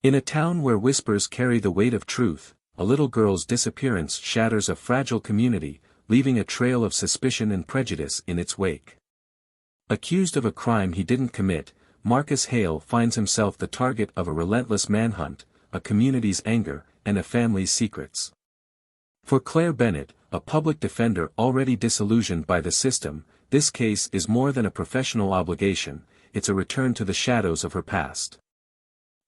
In a town where whispers carry the weight of truth, a little girl's disappearance shatters a fragile community, leaving a trail of suspicion and prejudice in its wake. Accused of a crime he didn't commit, Marcus Hale finds himself the target of a relentless manhunt, a community's anger, and a family's secrets. For Claire Bennett, a public defender already disillusioned by the system, this case is more than a professional obligation, it's a return to the shadows of her past.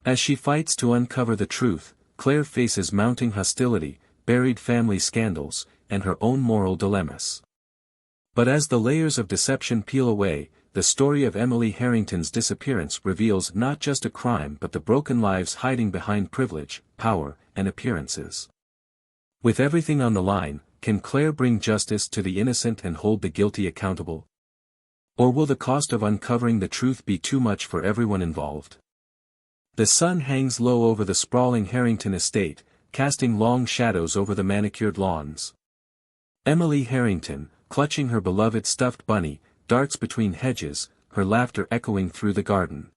As she fights to uncover the truth, Claire faces mounting hostility, buried family scandals, and her own moral dilemmas. But as the layers of deception peel away, the story of Emily Harrington's disappearance reveals not just a crime but the broken lives hiding behind privilege, power, and appearances. With everything on the line, can Claire bring justice to the innocent and hold the guilty accountable? Or will the cost of uncovering the truth be too much for everyone involved? The sun hangs low over the sprawling Harrington estate, casting long shadows over the manicured lawns. Emily Harrington, clutching her beloved stuffed bunny, darts between hedges, her laughter echoing through the garden.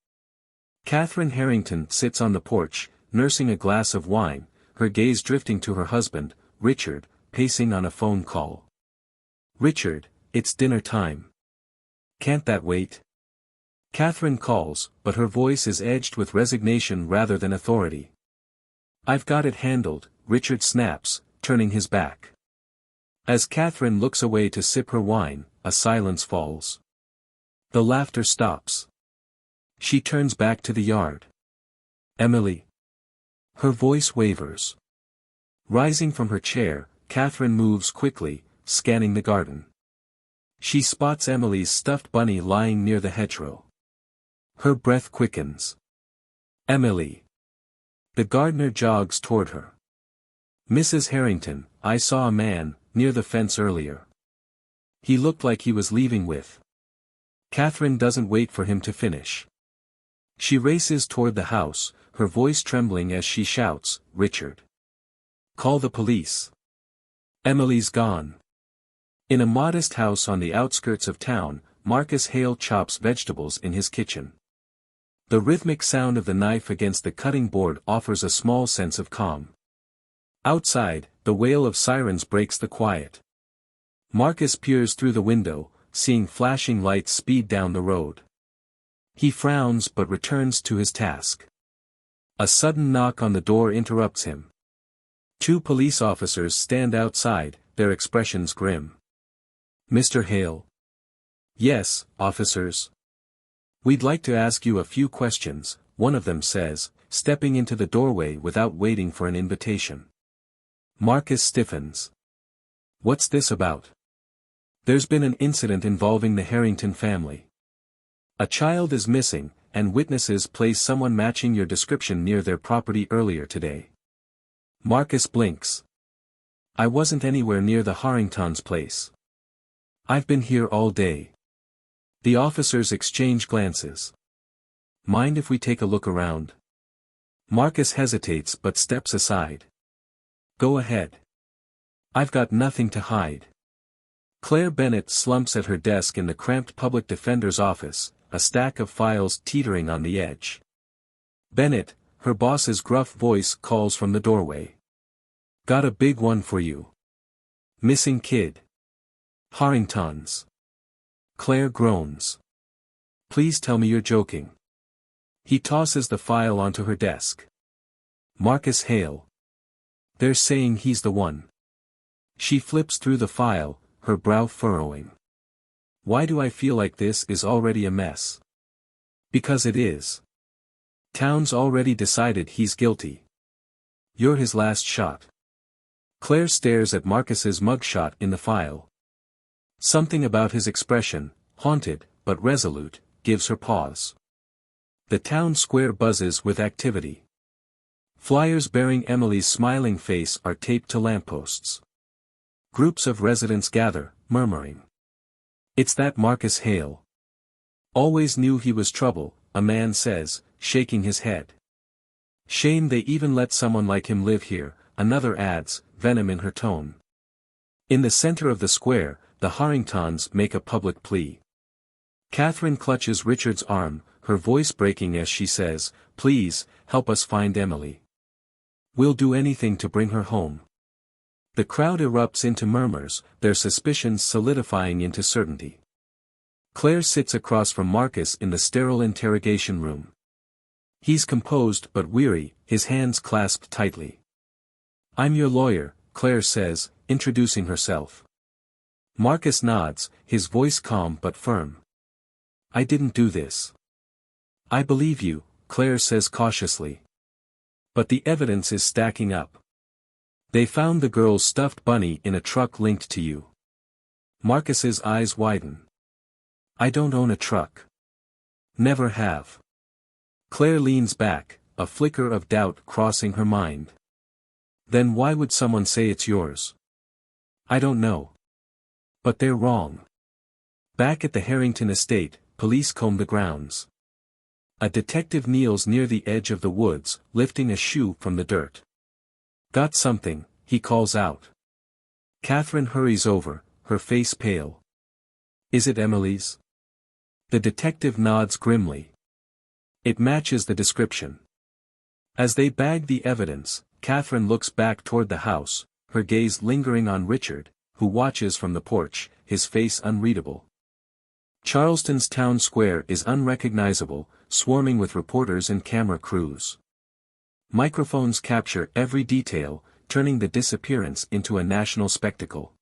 Catherine Harrington sits on the porch, nursing a glass of wine, her gaze drifting to her husband, Richard, pacing on a phone call. "Richard, it's dinner time. Can't that wait?" Catherine calls, but her voice is edged with resignation rather than authority. "I've got it handled," Richard snaps, turning his back. As Catherine looks away to sip her wine, a silence falls. The laughter stops. She turns back to the yard. "Emily." Her voice wavers. Rising from her chair, Catherine moves quickly, scanning the garden. She spots Emily's stuffed bunny lying near the hedgerow. Her breath quickens. "Emily." The gardener jogs toward her. "Mrs. Harrington, I saw a man, near the fence earlier. He looked like he was leaving with." Catherine doesn't wait for him to finish. She races toward the house, her voice trembling as she shouts, "Richard. Call the police. Emily's gone." In a modest house on the outskirts of town, Marcus Hale chops vegetables in his kitchen. The rhythmic sound of the knife against the cutting board offers a small sense of calm. Outside, the wail of sirens breaks the quiet. Marcus peers through the window, seeing flashing lights speed down the road. He frowns but returns to his task. A sudden knock on the door interrupts him. Two police officers stand outside, their expressions grim. "Mr. Hale?" "Yes, officers. We'd like to ask you a few questions," one of them says, stepping into the doorway without waiting for an invitation. Marcus stiffens. "What's this about?" "There's been an incident involving the Harrington family. A child is missing, and witnesses place someone matching your description near their property earlier today." Marcus blinks. "I wasn't anywhere near the Harringtons' place. I've been here all day." The officers exchange glances. "Mind if we take a look around?" Marcus hesitates but steps aside. "Go ahead. I've got nothing to hide." Claire Bennett slumps at her desk in the cramped public defender's office, a stack of files teetering on the edge. "Bennett," her boss's gruff voice calls from the doorway. "Got a big one for you. Missing kid. Harringtons." Claire groans. "Please tell me you're joking." He tosses the file onto her desk. "Marcus Hale. They're saying he's the one." She flips through the file, her brow furrowing. "Why do I feel like this is already a mess?" "Because it is. Town's already decided he's guilty. You're his last shot." Claire stares at Marcus's mugshot in the file. Something about his expression, haunted, but resolute, gives her pause. The town square buzzes with activity. Flyers bearing Emily's smiling face are taped to lampposts. Groups of residents gather, murmuring. "It's that Marcus Hale. Always knew he was trouble," a man says, shaking his head. "Shame they even let someone like him live here," another adds, venom in her tone. In the center of the square, the Harringtons make a public plea. Catherine clutches Richard's arm, her voice breaking as she says, "Please, help us find Emily. We'll do anything to bring her home." The crowd erupts into murmurs, their suspicions solidifying into certainty. Claire sits across from Marcus in the sterile interrogation room. He's composed but weary, his hands clasped tightly. "I'm your lawyer," Claire says, introducing herself. Marcus nods, his voice calm but firm. "I didn't do this." "I believe you," Claire says cautiously. "But the evidence is stacking up. They found the girl's stuffed bunny in a truck linked to you." Marcus's eyes widen. "I don't own a truck. Never have." Claire leans back, a flicker of doubt crossing her mind. "Then why would someone say it's yours?" "I don't know. But they're wrong." Back at the Harrington estate, police comb the grounds. A detective kneels near the edge of the woods, lifting a shoe from the dirt. "Got something," he calls out. Catherine hurries over, her face pale. "Is it Emily's?" The detective nods grimly. It matches the description. As they bag the evidence, Catherine looks back toward the house, her gaze lingering on Richard, who watches from the porch, his face unreadable. Charleston's town square is unrecognizable, swarming with reporters and camera crews. Microphones capture every detail, turning the disappearance into a national spectacle.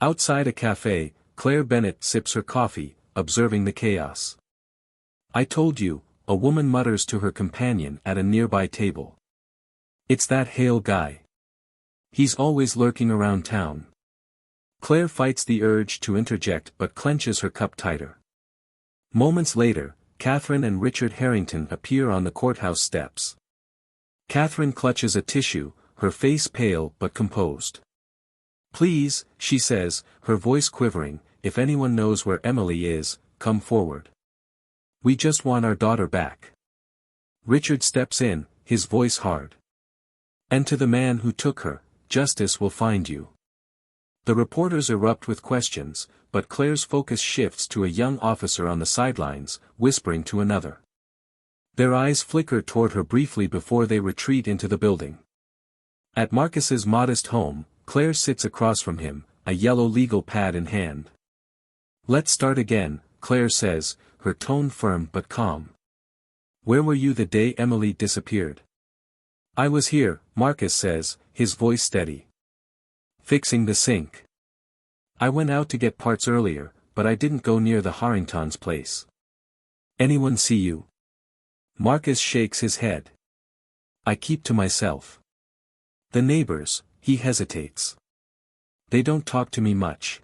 Outside a cafe, Claire Bennett sips her coffee, observing the chaos. "I told you," a woman mutters to her companion at a nearby table. "It's that Hale guy. He's always lurking around town." Claire fights the urge to interject but clenches her cup tighter. Moments later, Catherine and Richard Harrington appear on the courthouse steps. Catherine clutches a tissue, her face pale but composed. "Please," she says, her voice quivering, "if anyone knows where Emily is, come forward. We just want our daughter back." Richard steps in, his voice hard. "And to the man who took her, justice will find you." The reporters erupt with questions, but Claire's focus shifts to a young officer on the sidelines, whispering to another. Their eyes flicker toward her briefly before they retreat into the building. At Marcus's modest home, Claire sits across from him, a yellow legal pad in hand. "Let's start again," Claire says, her tone firm but calm. "Where were you the day Emily disappeared?" "I was here," Marcus says, his voice steady. "Fixing the sink. I went out to get parts earlier, but I didn't go near the Harringtons' place." "Anyone see you?" Marcus shakes his head. "I keep to myself." "The neighbors," he hesitates. "They don't talk to me much."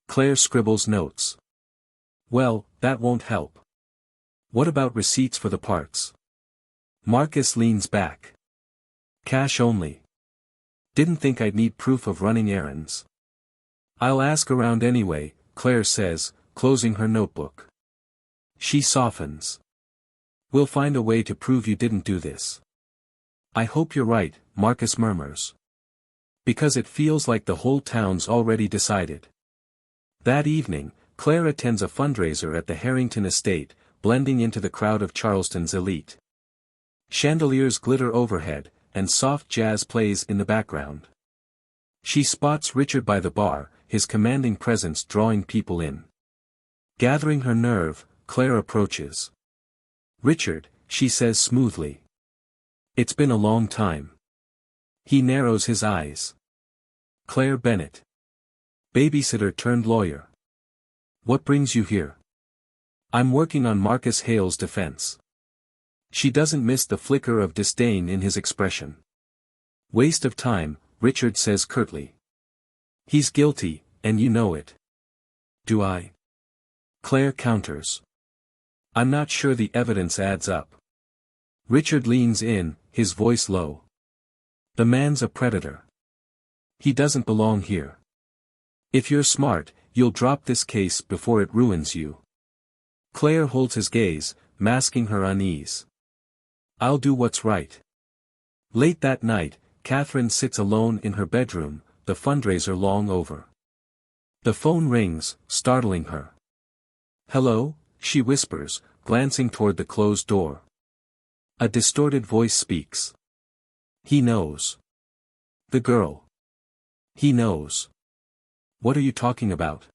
Claire scribbles notes. "Well, that won't help. What about receipts for the parts?" Marcus leans back. "Cash only. Didn't think I'd need proof of running errands." "I'll ask around anyway," Claire says, closing her notebook. She softens. "We'll find a way to prove you didn't do this." "I hope you're right," Marcus murmurs. "Because it feels like the whole town's already decided." That evening, Claire attends a fundraiser at the Harrington estate, blending into the crowd of Charleston's elite. Chandeliers glitter overhead, and soft jazz plays in the background. She spots Richard by the bar, his commanding presence drawing people in. Gathering her nerve, Claire approaches. "Richard," she says smoothly. "It's been a long time." He narrows his eyes. "Claire Bennett. Babysitter turned lawyer. What brings you here?" "I'm working on Marcus Hale's defense." She doesn't miss the flicker of disdain in his expression. "Waste of time," Richard says curtly. "He's guilty, and you know it." "Do I?" Claire counters. "I'm not sure the evidence adds up." Richard leans in, his voice low. "The man's a predator. He doesn't belong here. If you're smart, you'll drop this case before it ruins you." Claire holds his gaze, masking her unease. "I'll do what's right." Late that night, Catherine sits alone in her bedroom, the fundraiser long over. The phone rings, startling her. "Hello?" she whispers, glancing toward the closed door. A distorted voice speaks. He knows. The girl. He knows. What are you talking about?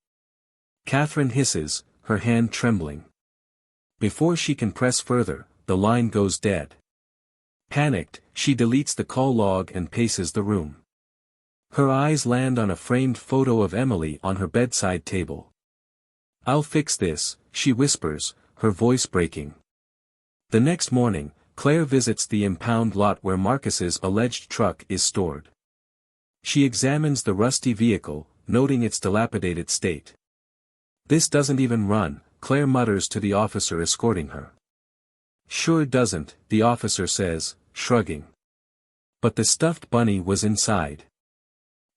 Catherine hisses, her hand trembling. Before she can press further, the line goes dead. Panicked, she deletes the call log and paces the room. Her eyes land on a framed photo of Emily on her bedside table. "I'll fix this," she whispers, her voice breaking. The next morning, Claire visits the impound lot where Marcus's alleged truck is stored. She examines the rusty vehicle, noting its dilapidated state. "This doesn't even run," Claire mutters to the officer escorting her. "Sure doesn't," the officer says, shrugging. "But the stuffed bunny was inside."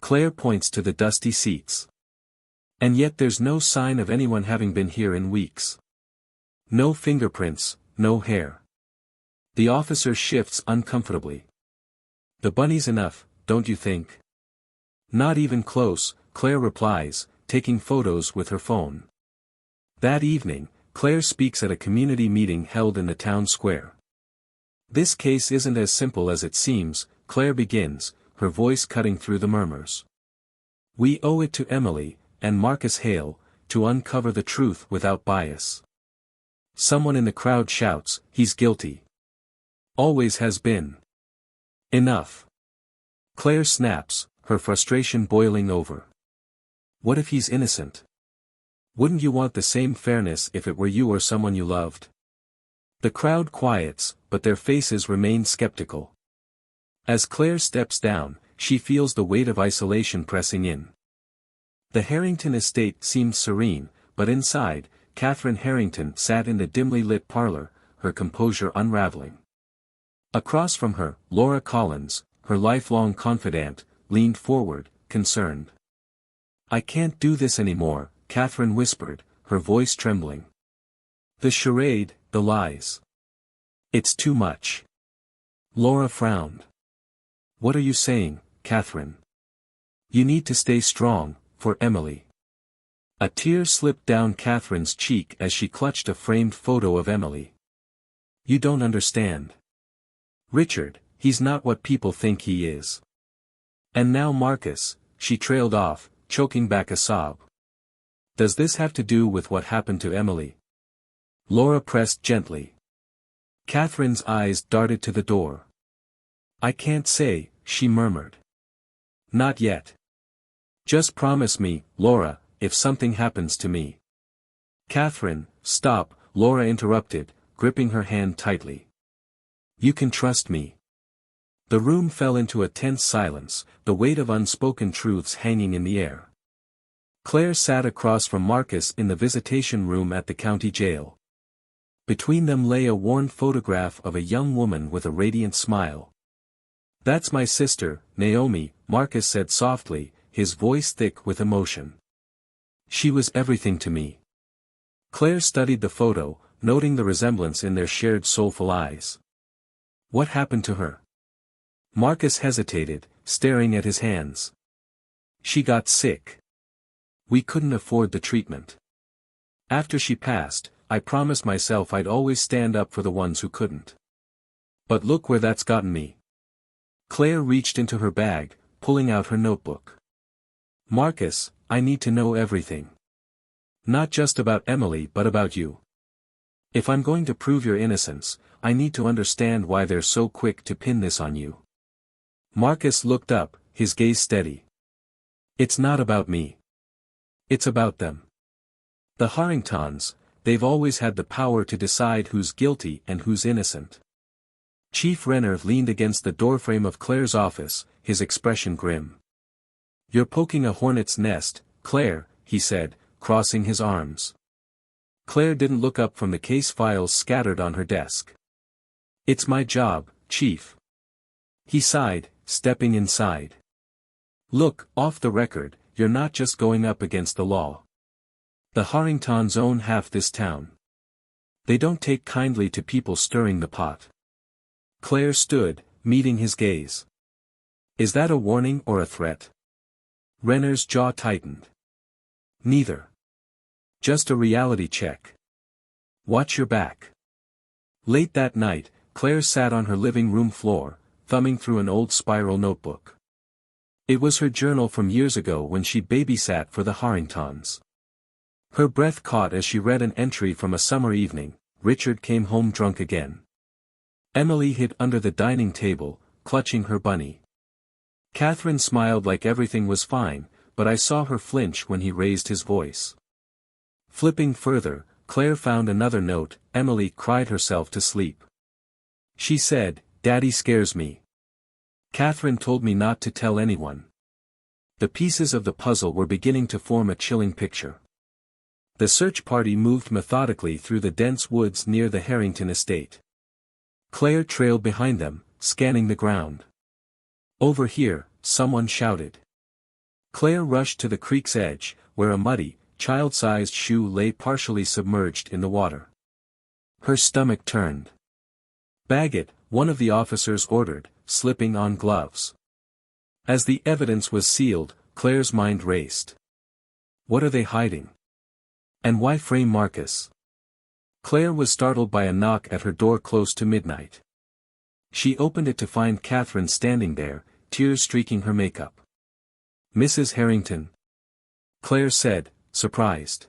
Claire points to the dusty seats. "And yet there's no sign of anyone having been here in weeks. No fingerprints, no hair." The officer shifts uncomfortably. "The bunny's enough, don't you think?" "Not even close," Claire replies, taking photos with her phone. That evening, Claire speaks at a community meeting held in the town square. "This case isn't as simple as it seems," Claire begins, her voice cutting through the murmurs. "We owe it to Emily, and Marcus Hale, to uncover the truth without bias." Someone in the crowd shouts, "He's guilty. Always has been." "Enough." Claire snaps, her frustration boiling over. "What if he's innocent? Wouldn't you want the same fairness if it were you or someone you loved?" The crowd quiets, but their faces remain skeptical. As Claire steps down, she feels the weight of isolation pressing in. The Harrington estate seemed serene, but inside, Catherine Harrington sat in the dimly lit parlor, her composure unraveling. Across from her, Laura Collins, her lifelong confidant, leaned forward, concerned. "I can't do this anymore," Catherine whispered, her voice trembling. "The charade, the lies. It's too much." Laura frowned. "What are you saying, Catherine? You need to stay strong, for Emily." A tear slipped down Catherine's cheek as she clutched a framed photo of Emily. "You don't understand. Richard, he's not what people think he is. And now Marcus," she trailed off, choking back a sob. "Does this have to do with what happened to Emily?" Laura pressed gently. Catherine's eyes darted to the door. "I can't say," she murmured. "Not yet. Just promise me, Laura, if something happens to me." "Catherine, stop," Laura interrupted, gripping her hand tightly. "You can trust me." The room fell into a tense silence, the weight of unspoken truths hanging in the air. Claire sat across from Marcus in the visitation room at the county jail. Between them lay a worn photograph of a young woman with a radiant smile. "That's my sister, Naomi," Marcus said softly, his voice thick with emotion. "She was everything to me." Claire studied the photo, noting the resemblance in their shared soulful eyes. "What happened to her?" Marcus hesitated, staring at his hands. "She got sick. We couldn't afford the treatment. After she passed, I promised myself I'd always stand up for the ones who couldn't. But look where that's gotten me." Claire reached into her bag, pulling out her notebook. "Marcus, I need to know everything. Not just about Emily but about you. If I'm going to prove your innocence, I need to understand why they're so quick to pin this on you." Marcus looked up, his gaze steady. "It's not about me. It's about them. The Harringtons, they've always had the power to decide who's guilty and who's innocent." Chief Renner leaned against the doorframe of Claire's office, his expression grim. "You're poking a hornet's nest, Claire," he said, crossing his arms. Claire didn't look up from the case files scattered on her desk. "It's my job, Chief." He sighed, stepping inside. "Look, off the record, you're not just going up against the law. The Harringtons own half this town. They don't take kindly to people stirring the pot." Claire stood, meeting his gaze. "Is that a warning or a threat?" Renner's jaw tightened. "Neither. Just a reality check. Watch your back." Late that night, Claire sat on her living room floor, thumbing through an old spiral notebook. It was her journal from years ago when she babysat for the Harringtons. Her breath caught as she read an entry from a summer evening. Richard came home drunk again. Emily hid under the dining table, clutching her bunny. Catherine smiled like everything was fine, but I saw her flinch when he raised his voice. Flipping further, Claire found another note. Emily cried herself to sleep. She said, "Daddy scares me. Catherine told me not to tell anyone." The pieces of the puzzle were beginning to form a chilling picture. The search party moved methodically through the dense woods near the Harrington estate. Claire trailed behind them, scanning the ground. "Over here," someone shouted. Claire rushed to the creek's edge, where a muddy, child-sized shoe lay partially submerged in the water. Her stomach turned. "Bag it," one of the officers ordered, slipping on gloves. As the evidence was sealed, Claire's mind raced. What are they hiding? And why frame Marcus? Claire was startled by a knock at her door close to midnight. She opened it to find Catherine standing there, tears streaking her makeup. "Mrs. Harrington?" Claire said, surprised.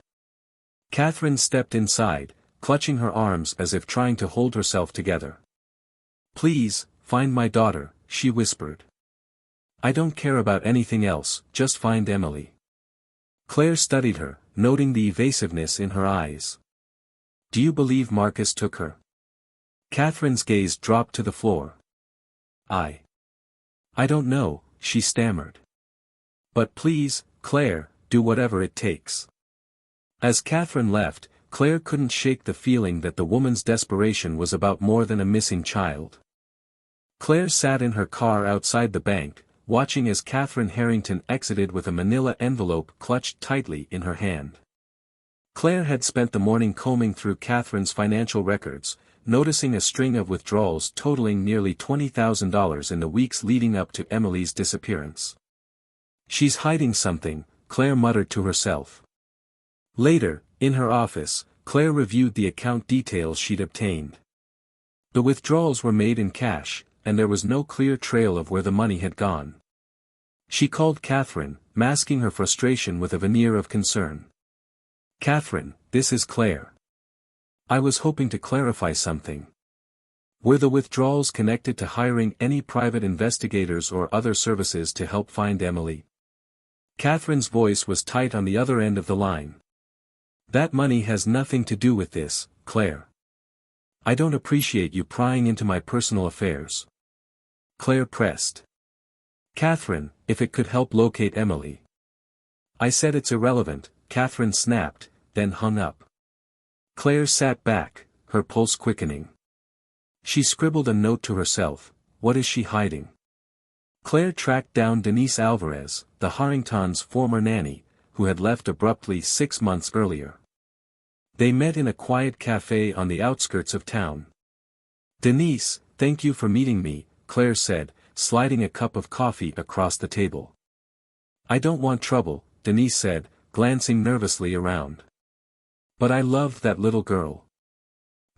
Catherine stepped inside, clutching her arms as if trying to hold herself together. "Please, find my daughter," she whispered. "I don't care about anything else, just find Emily." Claire studied her, noting the evasiveness in her eyes. "Do you believe Marcus took her?" Catherine's gaze dropped to the floor. I don't know," she stammered. "But please, Claire, do whatever it takes." As Catherine left, Claire couldn't shake the feeling that the woman's desperation was about more than a missing child. Claire sat in her car outside the bank, watching as Catherine Harrington exited with a manila envelope clutched tightly in her hand. Claire had spent the morning combing through Catherine's financial records, noticing a string of withdrawals totaling nearly $20,000 in the weeks leading up to Emily's disappearance. "She's hiding something," Claire muttered to herself. Later, in her office, Claire reviewed the account details she'd obtained. The withdrawals were made in cash, and there was no clear trail of where the money had gone. She called Catherine, masking her frustration with a veneer of concern. "Catherine, this is Claire. I was hoping to clarify something. Were the withdrawals connected to hiring any private investigators or other services to help find Emily?" Catherine's voice was tight on the other end of the line. "That money has nothing to do with this, Claire. I don't appreciate you prying into my personal affairs." Claire pressed. "Catherine, if it could help locate Emily." "I said it's irrelevant," Catherine snapped, then hung up. Claire sat back, her pulse quickening. She scribbled a note to herself. What is she hiding? Claire tracked down Denise Alvarez, the Harringtons' former nanny, who had left abruptly 6 months earlier. They met in a quiet cafe on the outskirts of town. "Denise, thank you for meeting me," Claire said, sliding a cup of coffee across the table. "I don't want trouble," Denise said, glancing nervously around. "But I loved that little girl."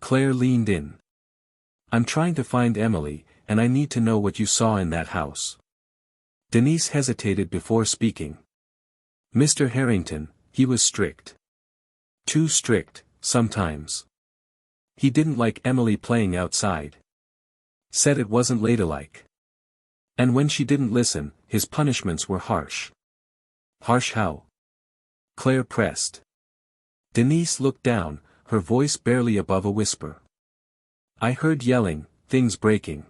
Claire leaned in. "I'm trying to find Emily, and I need to know what you saw in that house." Denise hesitated before speaking. "Mr. Harrington, he was strict. Too strict, sometimes. He didn't like Emily playing outside. Said it wasn't ladylike. And when she didn't listen, his punishments were harsh." "Harsh how?" Claire pressed. Denise looked down, her voice barely above a whisper. "I heard yelling, things breaking.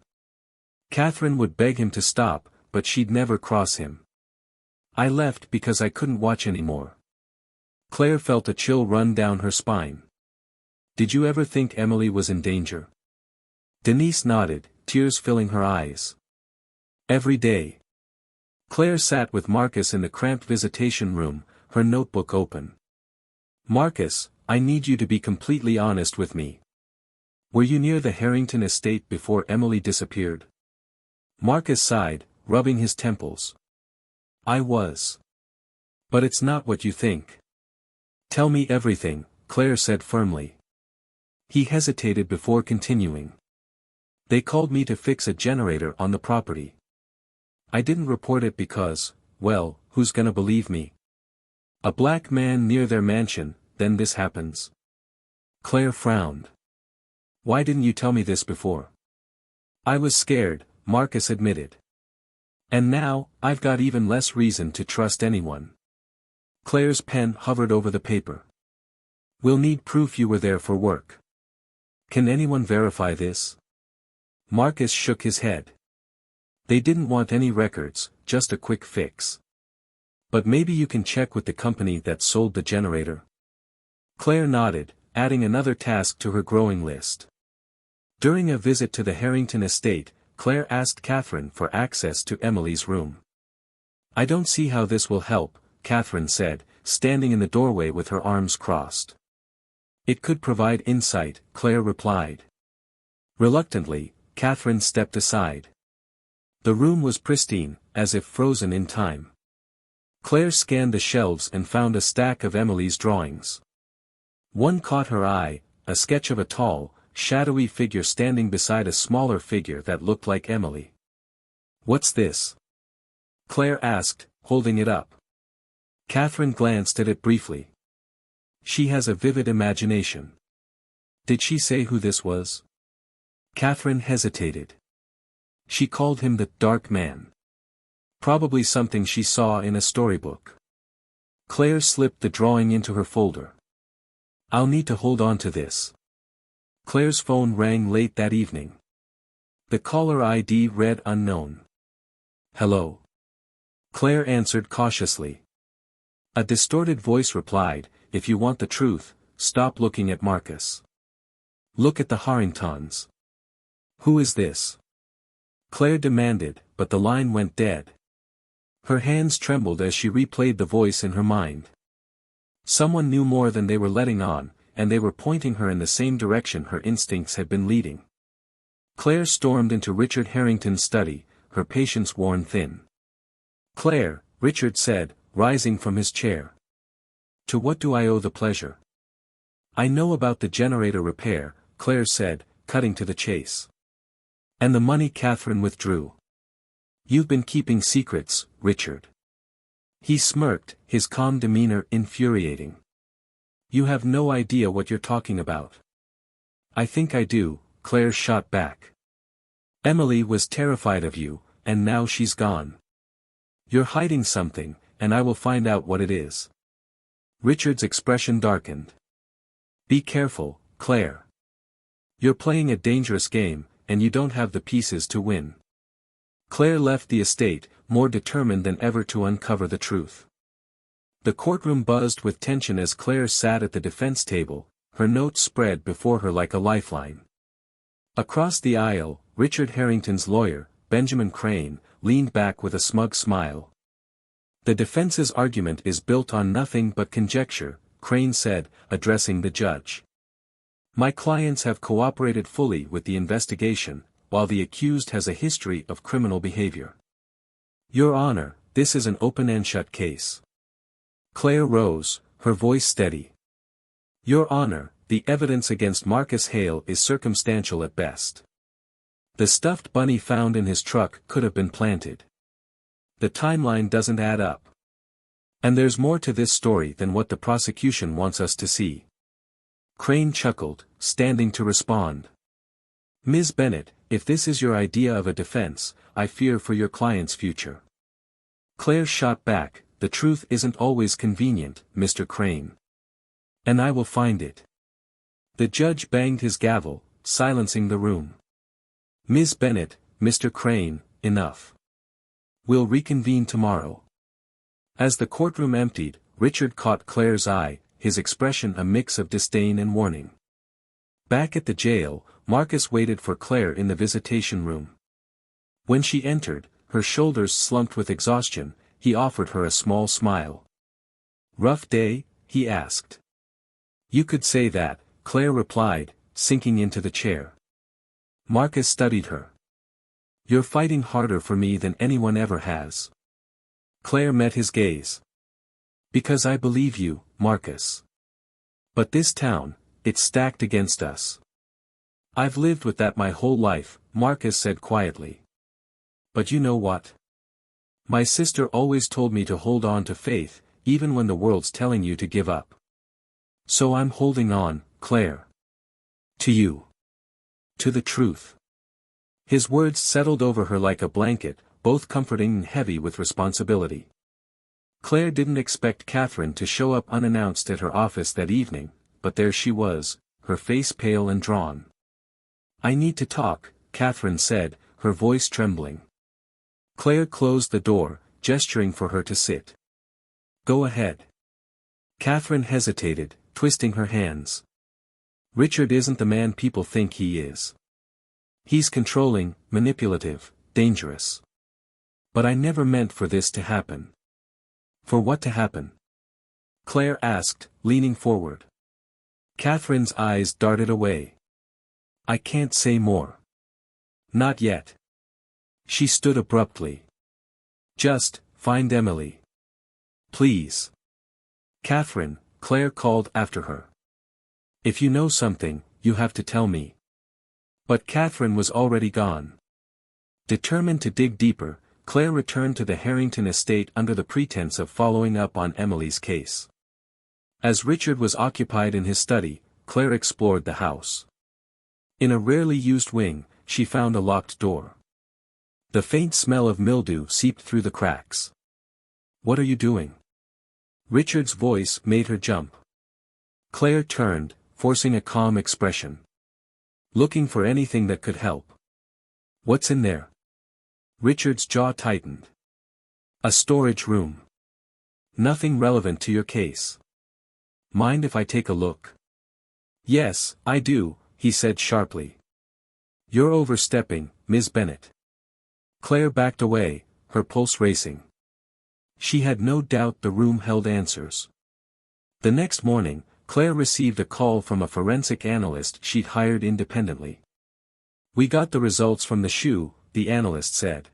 Catherine would beg him to stop, but she'd never cross him. I left because I couldn't watch anymore." Claire felt a chill run down her spine. "Did you ever think Emily was in danger?" Denise nodded, tears filling her eyes. "Every day." Claire sat with Marcus in the cramped visitation room, her notebook open. "Marcus, I need you to be completely honest with me. Were you near the Harrington estate before Emily disappeared?" Marcus sighed, rubbing his temples. "I was. But it's not what you think." "Tell me everything," Claire said firmly. He hesitated before continuing. They called me to fix a generator on the property. I didn't report it because, well, who's gonna believe me? A black man near their mansion, then this happens. Claire frowned. Why didn't you tell me this before? I was scared, Marcus admitted. And now, I've got even less reason to trust anyone. Claire's pen hovered over the paper. We'll need proof you were there for work. Can anyone verify this? Marcus shook his head. They didn't want any records, just a quick fix. But maybe you can check with the company that sold the generator. Claire nodded, adding another task to her growing list. During a visit to the Harrington estate, Claire asked Catherine for access to Emily's room. I don't see how this will help, Catherine said, standing in the doorway with her arms crossed. It could provide insight, Claire replied. Reluctantly, Catherine stepped aside. The room was pristine, as if frozen in time. Claire scanned the shelves and found a stack of Emily's drawings. One caught her eye, a sketch of a tall, shadowy figure standing beside a smaller figure that looked like Emily. What's this? Claire asked, holding it up. Catherine glanced at it briefly. She has a vivid imagination. Did she say who this was? Catherine hesitated. She called him the Dark Man. Probably something she saw in a storybook. Claire slipped the drawing into her folder. I'll need to hold on to this. Claire's phone rang late that evening. The caller ID read unknown. Hello. Claire answered cautiously. A distorted voice replied, if you want the truth, stop looking at Marcus. Look at the Harringtons. Who is this? Claire demanded, but the line went dead. Her hands trembled as she replayed the voice in her mind. Someone knew more than they were letting on, and they were pointing her in the same direction her instincts had been leading. Claire stormed into Richard Harrington's study, her patience worn thin. Claire, Richard said, rising from his chair. To what do I owe the pleasure? I know about the generator repair, Claire said, cutting to the chase. And the money Catherine withdrew. You've been keeping secrets, Richard. He smirked, his calm demeanor infuriating. You have no idea what you're talking about. I think I do, Claire shot back. Emily was terrified of you, and now she's gone. You're hiding something, and I will find out what it is. Richard's expression darkened. Be careful, Claire. You're playing a dangerous game, and you don't have the pieces to win. Claire left the estate, more determined than ever to uncover the truth. The courtroom buzzed with tension as Claire sat at the defense table, her notes spread before her like a lifeline. Across the aisle, Richard Harrington's lawyer, Benjamin Crane, leaned back with a smug smile. The defense's argument is built on nothing but conjecture, Crane said, addressing the judge. My clients have cooperated fully with the investigation, while the accused has a history of criminal behavior. Your Honor, this is an open and shut case. Claire rose, her voice steady. Your Honor, the evidence against Marcus Hale is circumstantial at best. The stuffed bunny found in his truck could have been planted. The timeline doesn't add up. And there's more to this story than what the prosecution wants us to see. Crane chuckled, standing to respond. Ms. Bennett, if this is your idea of a defense, I fear for your client's future. Claire shot back, the truth isn't always convenient, Mr. Crane. And I will find it. The judge banged his gavel, silencing the room. Ms. Bennett, Mr. Crane, enough. We'll reconvene tomorrow. As the courtroom emptied, Richard caught Claire's eye, his expression a mix of disdain and warning. Back at the jail, Marcus waited for Claire in the visitation room. When she entered, her shoulders slumped with exhaustion, he offered her a small smile. Rough day? He asked. You could say that, Claire replied, sinking into the chair. Marcus studied her. You're fighting harder for me than anyone ever has. Claire met his gaze. Because I believe you, Marcus. But this town, it's stacked against us. I've lived with that my whole life, Marcus said quietly. But you know what? My sister always told me to hold on to faith, even when the world's telling you to give up. So I'm holding on, Claire. To you. To the truth. His words settled over her like a blanket, both comforting and heavy with responsibility. Claire didn't expect Catherine to show up unannounced at her office that evening, but there she was, her face pale and drawn. I need to talk, Catherine said, her voice trembling. Claire closed the door, gesturing for her to sit. Go ahead. Catherine hesitated, twisting her hands. Richard isn't the man people think he is. He's controlling, manipulative, dangerous. But I never meant for this to happen. For what to happen? Claire asked, leaning forward. Catherine's eyes darted away. I can't say more. Not yet. She stood abruptly. Just, find Emily. Please. Catherine, Claire called after her. If you know something, you have to tell me. But Catherine was already gone. Determined to dig deeper, Claire returned to the Harrington estate under the pretense of following up on Emily's case. As Richard was occupied in his study, Claire explored the house. In a rarely used wing, she found a locked door. The faint smell of mildew seeped through the cracks. What are you doing? Richard's voice made her jump. Claire turned, forcing a calm expression. Looking for anything that could help. What's in there? Richard's jaw tightened. A storage room. Nothing relevant to your case. Mind if I take a look? Yes, I do, he said sharply. You're overstepping, Ms. Bennett. Claire backed away, her pulse racing. She had no doubt the room held answers. The next morning, Claire received a call from a forensic analyst she'd hired independently. We got the results from the shoe, the analyst said.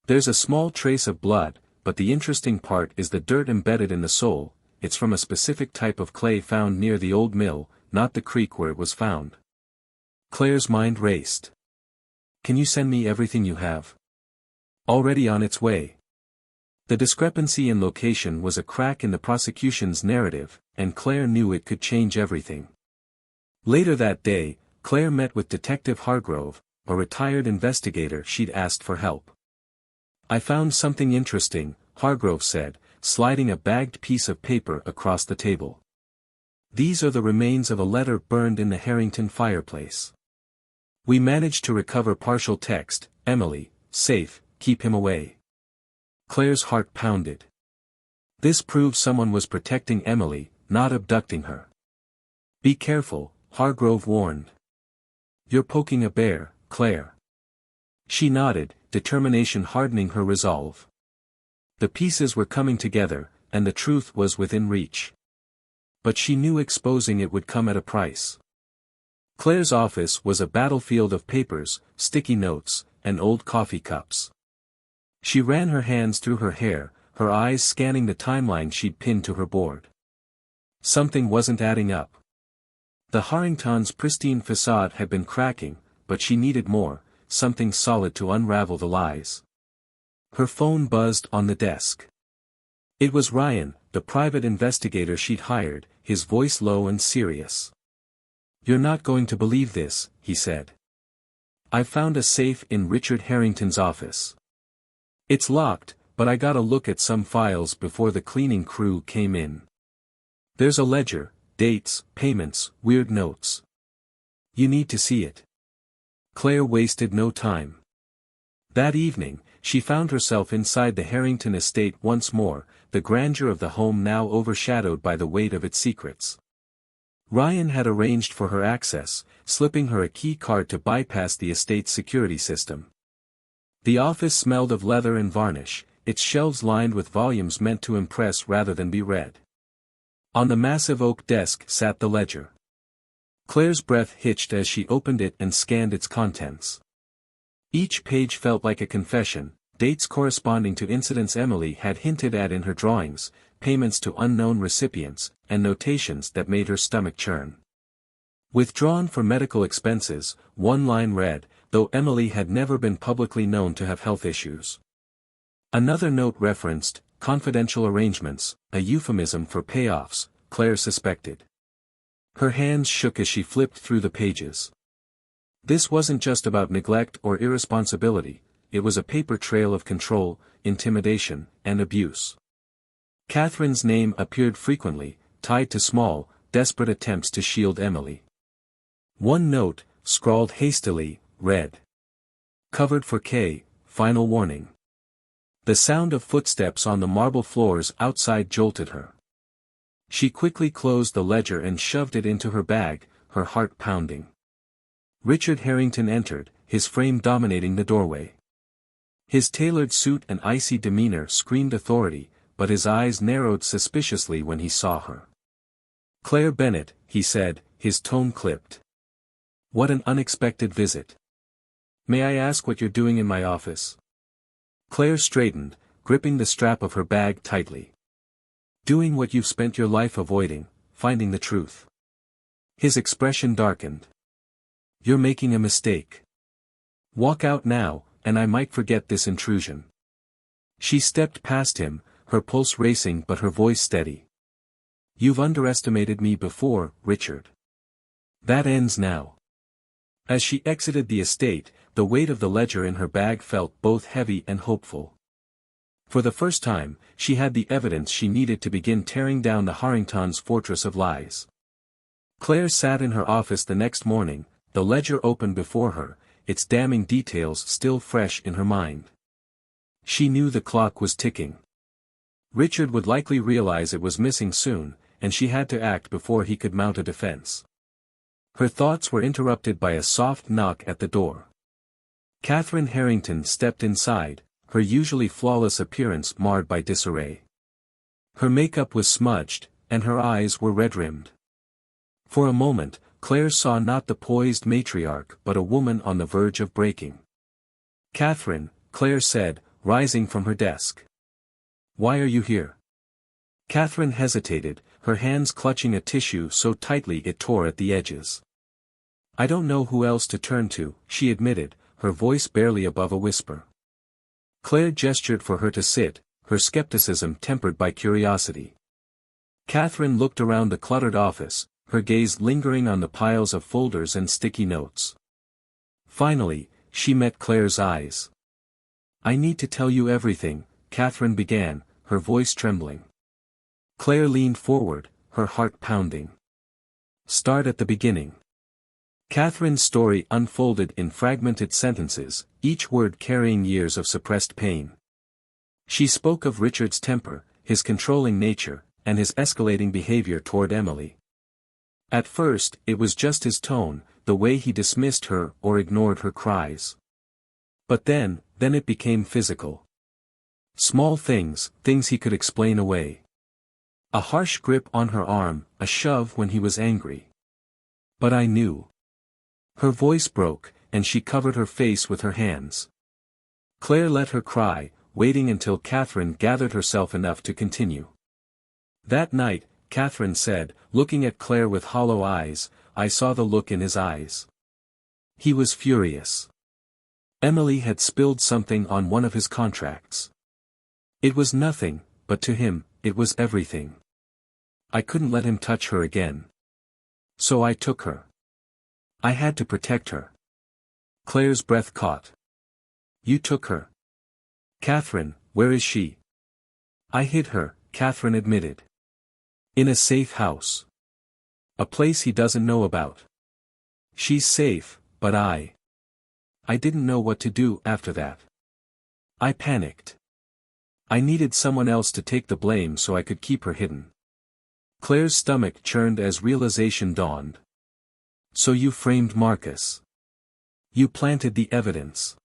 There's a small trace of blood, but the interesting part is the dirt embedded in the sole. It's from a specific type of clay found near the old mill, not the creek where it was found. Claire's mind raced. Can you send me everything you have? Already on its way. The discrepancy in location was a crack in the prosecution's narrative, and Claire knew it could change everything. Later that day, Claire met with Detective Hargrove, a retired investigator she'd asked for help. I found something interesting, Hargrove said, sliding a bagged piece of paper across the table. These are the remains of a letter burned in the Harrington fireplace. We managed to recover partial text, Emily, safe, keep him away. Claire's heart pounded. This proves someone was protecting Emily, not abducting her. Be careful, Hargrove warned. You're poking a bear, Claire. She nodded, determination hardening her resolve. The pieces were coming together, and the truth was within reach. But she knew exposing it would come at a price. Claire's office was a battlefield of papers, sticky notes, and old coffee cups. She ran her hands through her hair, her eyes scanning the timeline she'd pinned to her board. Something wasn't adding up. The Harringtons' pristine façade had been cracking, but she needed more, something solid to unravel the lies. Her phone buzzed on the desk. It was Ryan, the private investigator she'd hired, his voice low and serious. You're not going to believe this, he said. I found a safe in Richard Harrington's office. It's locked, but I got a look at some files before the cleaning crew came in. There's a ledger, dates, payments, weird notes. You need to see it. Claire wasted no time. That evening, she found herself inside the Harrington estate once more, the grandeur of the home now overshadowed by the weight of its secrets. Ryan had arranged for her access, slipping her a key card to bypass the estate's security system. The office smelled of leather and varnish, its shelves lined with volumes meant to impress rather than be read. On the massive oak desk sat the ledger. Claire's breath hitched as she opened it and scanned its contents. Each page felt like a confession, dates corresponding to incidents Emily had hinted at in her drawings, payments to unknown recipients, and notations that made her stomach churn. Withdrawn for medical expenses, one line read, though Emily had never been publicly known to have health issues. Another note referenced confidential arrangements, a euphemism for payoffs, Claire suspected. Her hands shook as she flipped through the pages. This wasn't just about neglect or irresponsibility, it was a paper trail of control, intimidation, and abuse. Catherine's name appeared frequently, tied to small, desperate attempts to shield Emily. One note, scrawled hastily, read. Covered for K, final warning. The sound of footsteps on the marble floors outside jolted her. She quickly closed the ledger and shoved it into her bag, her heart pounding. Richard Harrington entered, his frame dominating the doorway. His tailored suit and icy demeanor screamed authority, but his eyes narrowed suspiciously when he saw her. Claire Bennett, he said, his tone clipped. What an unexpected visit. May I ask what you're doing in my office? Claire straightened, gripping the strap of her bag tightly. Doing what you've spent your life avoiding, finding the truth. His expression darkened. You're making a mistake. Walk out now, and I might forget this intrusion. She stepped past him, her pulse racing but her voice steady. You've underestimated me before, Richard. That ends now. As she exited the estate, the weight of the ledger in her bag felt both heavy and hopeful. For the first time, she had the evidence she needed to begin tearing down the Harringtons' fortress of lies. Claire sat in her office the next morning, the ledger open before her, its damning details still fresh in her mind. She knew the clock was ticking. Richard would likely realize it was missing soon, and she had to act before he could mount a defense. Her thoughts were interrupted by a soft knock at the door. Catherine Harrington stepped inside, her usually flawless appearance marred by disarray. Her makeup was smudged, and her eyes were red-rimmed. For a moment, Claire saw not the poised matriarch but a woman on the verge of breaking. Catherine, Claire said, rising from her desk. Why are you here? Catherine hesitated, her hands clutching a tissue so tightly it tore at the edges. I don't know who else to turn to, she admitted, her voice barely above a whisper. Claire gestured for her to sit, her skepticism tempered by curiosity. Catherine looked around the cluttered office, her gaze lingering on the piles of folders and sticky notes. Finally, she met Claire's eyes. I need to tell you everything, Catherine began, her voice trembling. Claire leaned forward, her heart pounding. Start at the beginning. Catherine's story unfolded in fragmented sentences, each word carrying years of suppressed pain. She spoke of Richard's temper, his controlling nature, and his escalating behavior toward Emily. At first, it was just his tone, the way he dismissed her or ignored her cries. But then it became physical. Small things he could explain away. A harsh grip on her arm, a shove when he was angry. But I knew. Her voice broke, and she covered her face with her hands. Claire let her cry, waiting until Catherine gathered herself enough to continue. That night, Catherine said, looking at Claire with hollow eyes, I saw the look in his eyes. He was furious. Emily had spilled something on one of his contracts. It was nothing, but to him, it was everything. I couldn't let him touch her again. So I took her. I had to protect her. Claire's breath caught. You took her. Catherine, where is she? I hid her, Catherine admitted. In a safe house. A place he doesn't know about. She's safe, but I didn't know what to do after that. I panicked. I needed someone else to take the blame so I could keep her hidden. Claire's stomach churned as realization dawned. So you framed Marcus. You planted the evidence.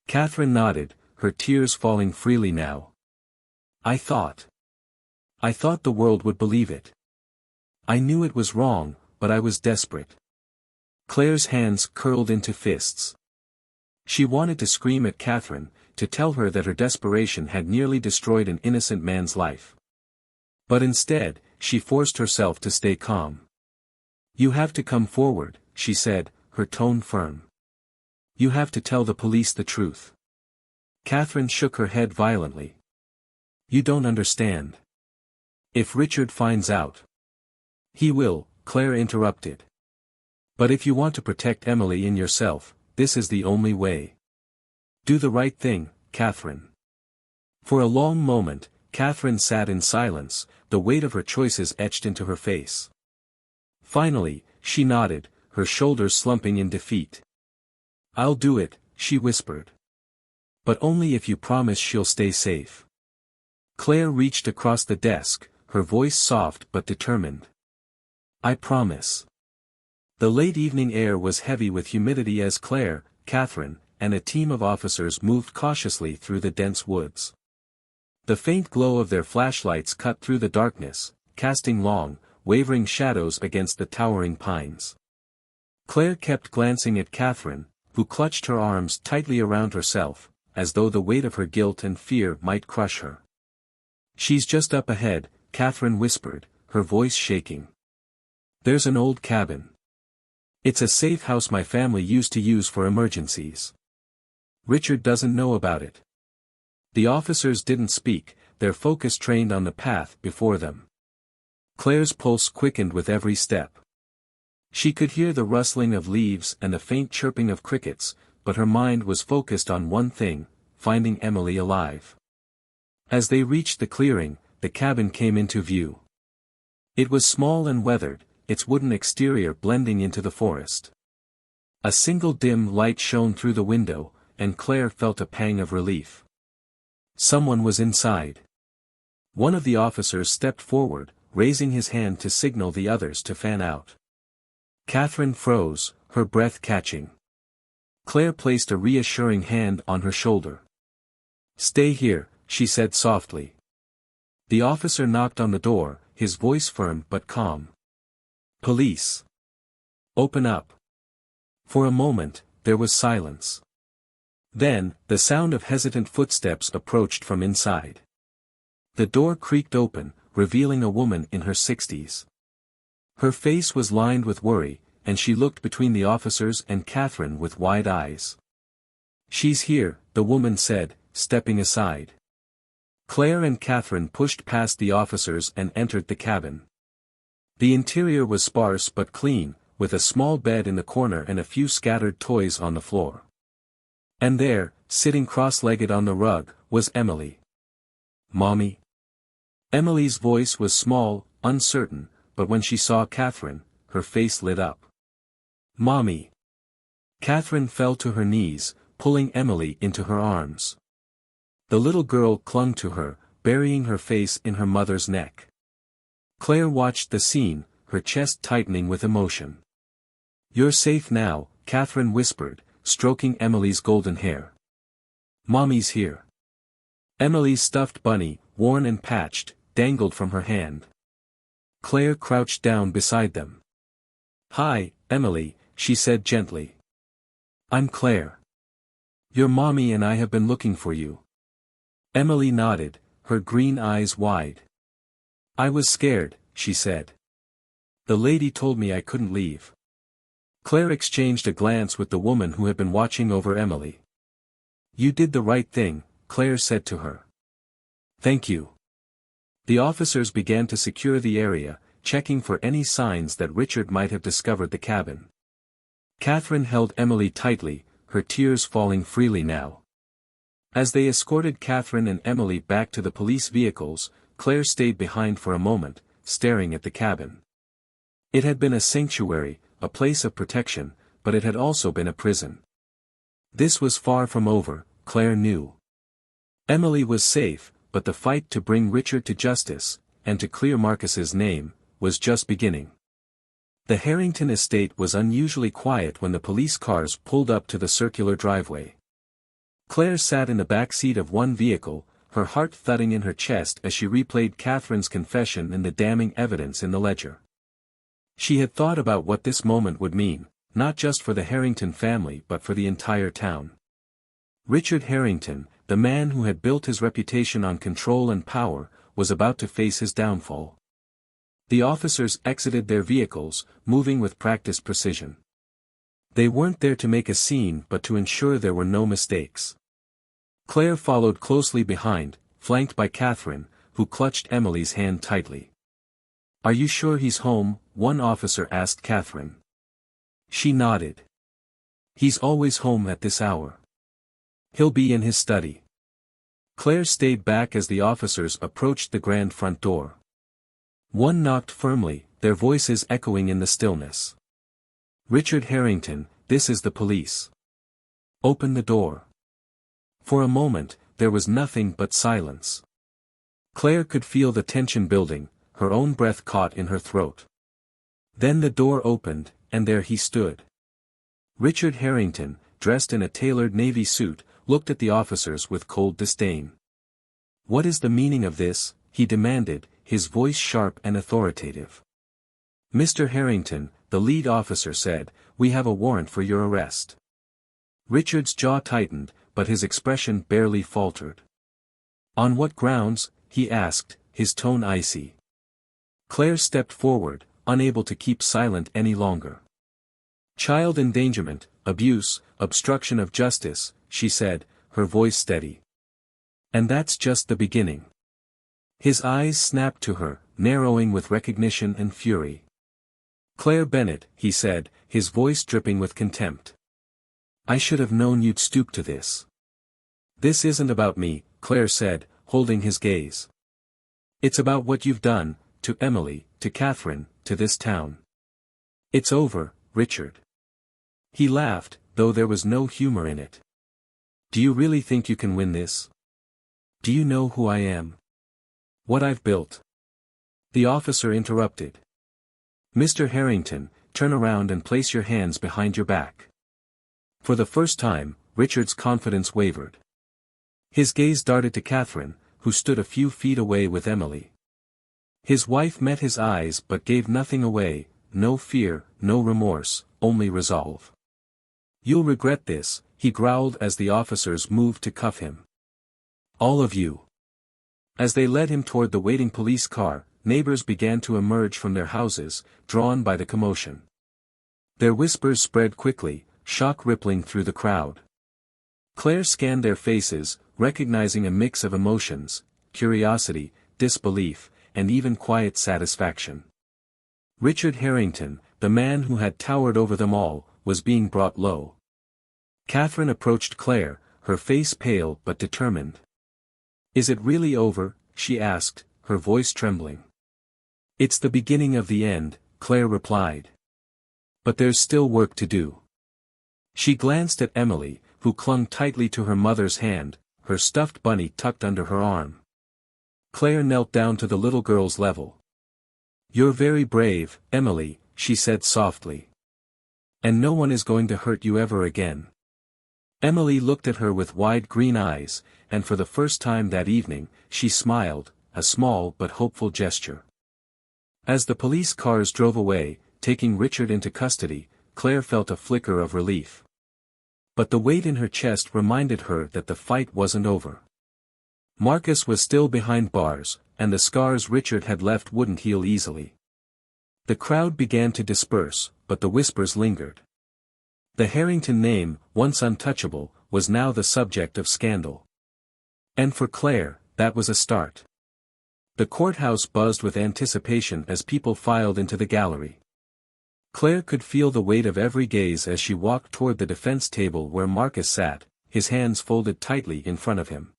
Catherine nodded, her tears falling freely now. I thought the world would believe it. I knew it was wrong, but I was desperate. Claire's hands curled into fists. She wanted to scream at Catherine, to tell her that her desperation had nearly destroyed an innocent man's life. But instead, she forced herself to stay calm. You have to come forward, she said, her tone firm. You have to tell the police the truth. Catherine shook her head violently. You don't understand. If Richard finds out. He will, Claire interrupted. But if you want to protect Emily and yourself, this is the only way. Do the right thing, Catherine. For a long moment, Catherine sat in silence, the weight of her choices etched into her face. Finally, she nodded, her shoulders slumping in defeat. I'll do it, she whispered. But only if you promise she'll stay safe. Claire reached across the desk, her voice soft but determined. I promise. The late evening air was heavy with humidity as Claire, Catherine, and a team of officers moved cautiously through the dense woods. The faint glow of their flashlights cut through the darkness, casting long, wavering shadows against the towering pines. Claire kept glancing at Catherine, who clutched her arms tightly around herself, as though the weight of her guilt and fear might crush her. She's just up ahead, Catherine whispered, her voice shaking. There's an old cabin. It's a safe house my family used to use for emergencies. Richard doesn't know about it. The officers didn't speak, their focus trained on the path before them. Claire's pulse quickened with every step. She could hear the rustling of leaves and the faint chirping of crickets, but her mind was focused on one thing, finding Emily alive. As they reached the clearing, the cabin came into view. It was small and weathered, its wooden exterior blending into the forest. A single dim light shone through the window, and Claire felt a pang of relief. Someone was inside. One of the officers stepped forward, raising his hand to signal the others to fan out. Catherine froze, her breath catching. Claire placed a reassuring hand on her shoulder. Stay here, she said softly. The officer knocked on the door, his voice firm but calm. Police. Open up. For a moment, there was silence. Then, the sound of hesitant footsteps approached from inside. The door creaked open, revealing a woman in her 60s. Her face was lined with worry, and she looked between the officers and Catherine with wide eyes. She's here, the woman said, stepping aside. Claire and Catherine pushed past the officers and entered the cabin. The interior was sparse but clean, with a small bed in the corner and a few scattered toys on the floor. And there, sitting cross-legged on the rug, was Emily. Mommy? Emily's voice was small, uncertain, but when she saw Catherine, her face lit up. Mommy. Catherine fell to her knees, pulling Emily into her arms. The little girl clung to her, burying her face in her mother's neck. Claire watched the scene, her chest tightening with emotion. You're safe now, Catherine whispered, stroking Emily's golden hair. Mommy's here. Emily's stuffed bunny, worn and patched, dangled from her hand. Claire crouched down beside them. Hi, Emily, she said gently. I'm Claire. Your mommy and I have been looking for you. Emily nodded, her green eyes wide. I was scared, she said. The lady told me I couldn't leave. Claire exchanged a glance with the woman who had been watching over Emily. You did the right thing, Claire said to her. Thank you. The officers began to secure the area, checking for any signs that Richard might have discovered the cabin. Catherine held Emily tightly, her tears falling freely now. As they escorted Catherine and Emily back to the police vehicles, Claire stayed behind for a moment, staring at the cabin. It had been a sanctuary, a place of protection, but it had also been a prison. This was far from over, Claire knew. Emily was safe, but the fight to bring Richard to justice, and to clear Marcus's name, was just beginning. The Harrington estate was unusually quiet when the police cars pulled up to the circular driveway. Claire sat in the back seat of one vehicle, her heart thudding in her chest as she replayed Catherine's confession and the damning evidence in the ledger. She had thought about what this moment would mean, not just for the Harrington family but for the entire town. Richard Harrington, the man who had built his reputation on control and power, was about to face his downfall. The officers exited their vehicles, moving with practiced precision. They weren't there to make a scene but to ensure there were no mistakes. Claire followed closely behind, flanked by Catherine, who clutched Emily's hand tightly. "Are you sure he's home?" one officer asked Catherine. She nodded. "He's always home at this hour. He'll be in his study." Claire stayed back as the officers approached the grand front door. One knocked firmly, their voices echoing in the stillness. "Richard Harrington, this is the police. Open the door." For a moment, there was nothing but silence. Claire could feel the tension building, her own breath caught in her throat. Then the door opened, and there he stood. Richard Harrington, dressed in a tailored navy suit, looked at the officers with cold disdain. "What is the meaning of this?" he demanded, his voice sharp and authoritative. "Mr. Harrington," the lead officer said, "we have a warrant for your arrest." Richard's jaw tightened, but his expression barely faltered. "On what grounds?" he asked, his tone icy. Claire stepped forward, unable to keep silent any longer. "Child endangerment, abuse, obstruction of justice," she said, her voice steady. "And that's just the beginning." His eyes snapped to her, narrowing with recognition and fury. "Claire Bennett," he said, his voice dripping with contempt. "I should have known you'd stoop to this." "This isn't about me," Claire said, holding his gaze. "It's about what you've done, to Emily, to Catherine, to this town. It's over, Richard." He laughed, though there was no humor in it. "Do you really think you can win this? Do you know who I am? What I've built?" The officer interrupted. "Mr. Harrington, turn around and place your hands behind your back." For the first time, Richard's confidence wavered. His gaze darted to Catherine, who stood a few feet away with Emily. His wife met his eyes but gave nothing away, no fear, no remorse, only resolve. "You'll regret this," he growled as the officers moved to cuff him. "All of you." As they led him toward the waiting police car, neighbors began to emerge from their houses, drawn by the commotion. Their whispers spread quickly, shock rippling through the crowd. Claire scanned their faces, recognizing a mix of emotions, curiosity, disbelief, and even quiet satisfaction. Richard Harrington, the man who had towered over them all, was being brought low. Catherine approached Claire, her face pale but determined. "Is it really over?" she asked, her voice trembling. "It's the beginning of the end," Claire replied. "But there's still work to do." She glanced at Emily, who clung tightly to her mother's hand, her stuffed bunny tucked under her arm. Claire knelt down to the little girl's level. "You're very brave, Emily," she said softly. "And no one is going to hurt you ever again." Emily looked at her with wide green eyes, and for the first time that evening, she smiled, a small but hopeful gesture. As the police cars drove away, taking Richard into custody, Claire felt a flicker of relief. But the weight in her chest reminded her that the fight wasn't over. Marcus was still behind bars, and the scars Richard had left wouldn't heal easily. The crowd began to disperse, but the whispers lingered. The Harrington name, once untouchable, was now the subject of scandal. And for Claire, that was a start. The courthouse buzzed with anticipation as people filed into the gallery. Claire could feel the weight of every gaze as she walked toward the defense table where Marcus sat, his hands folded tightly in front of him.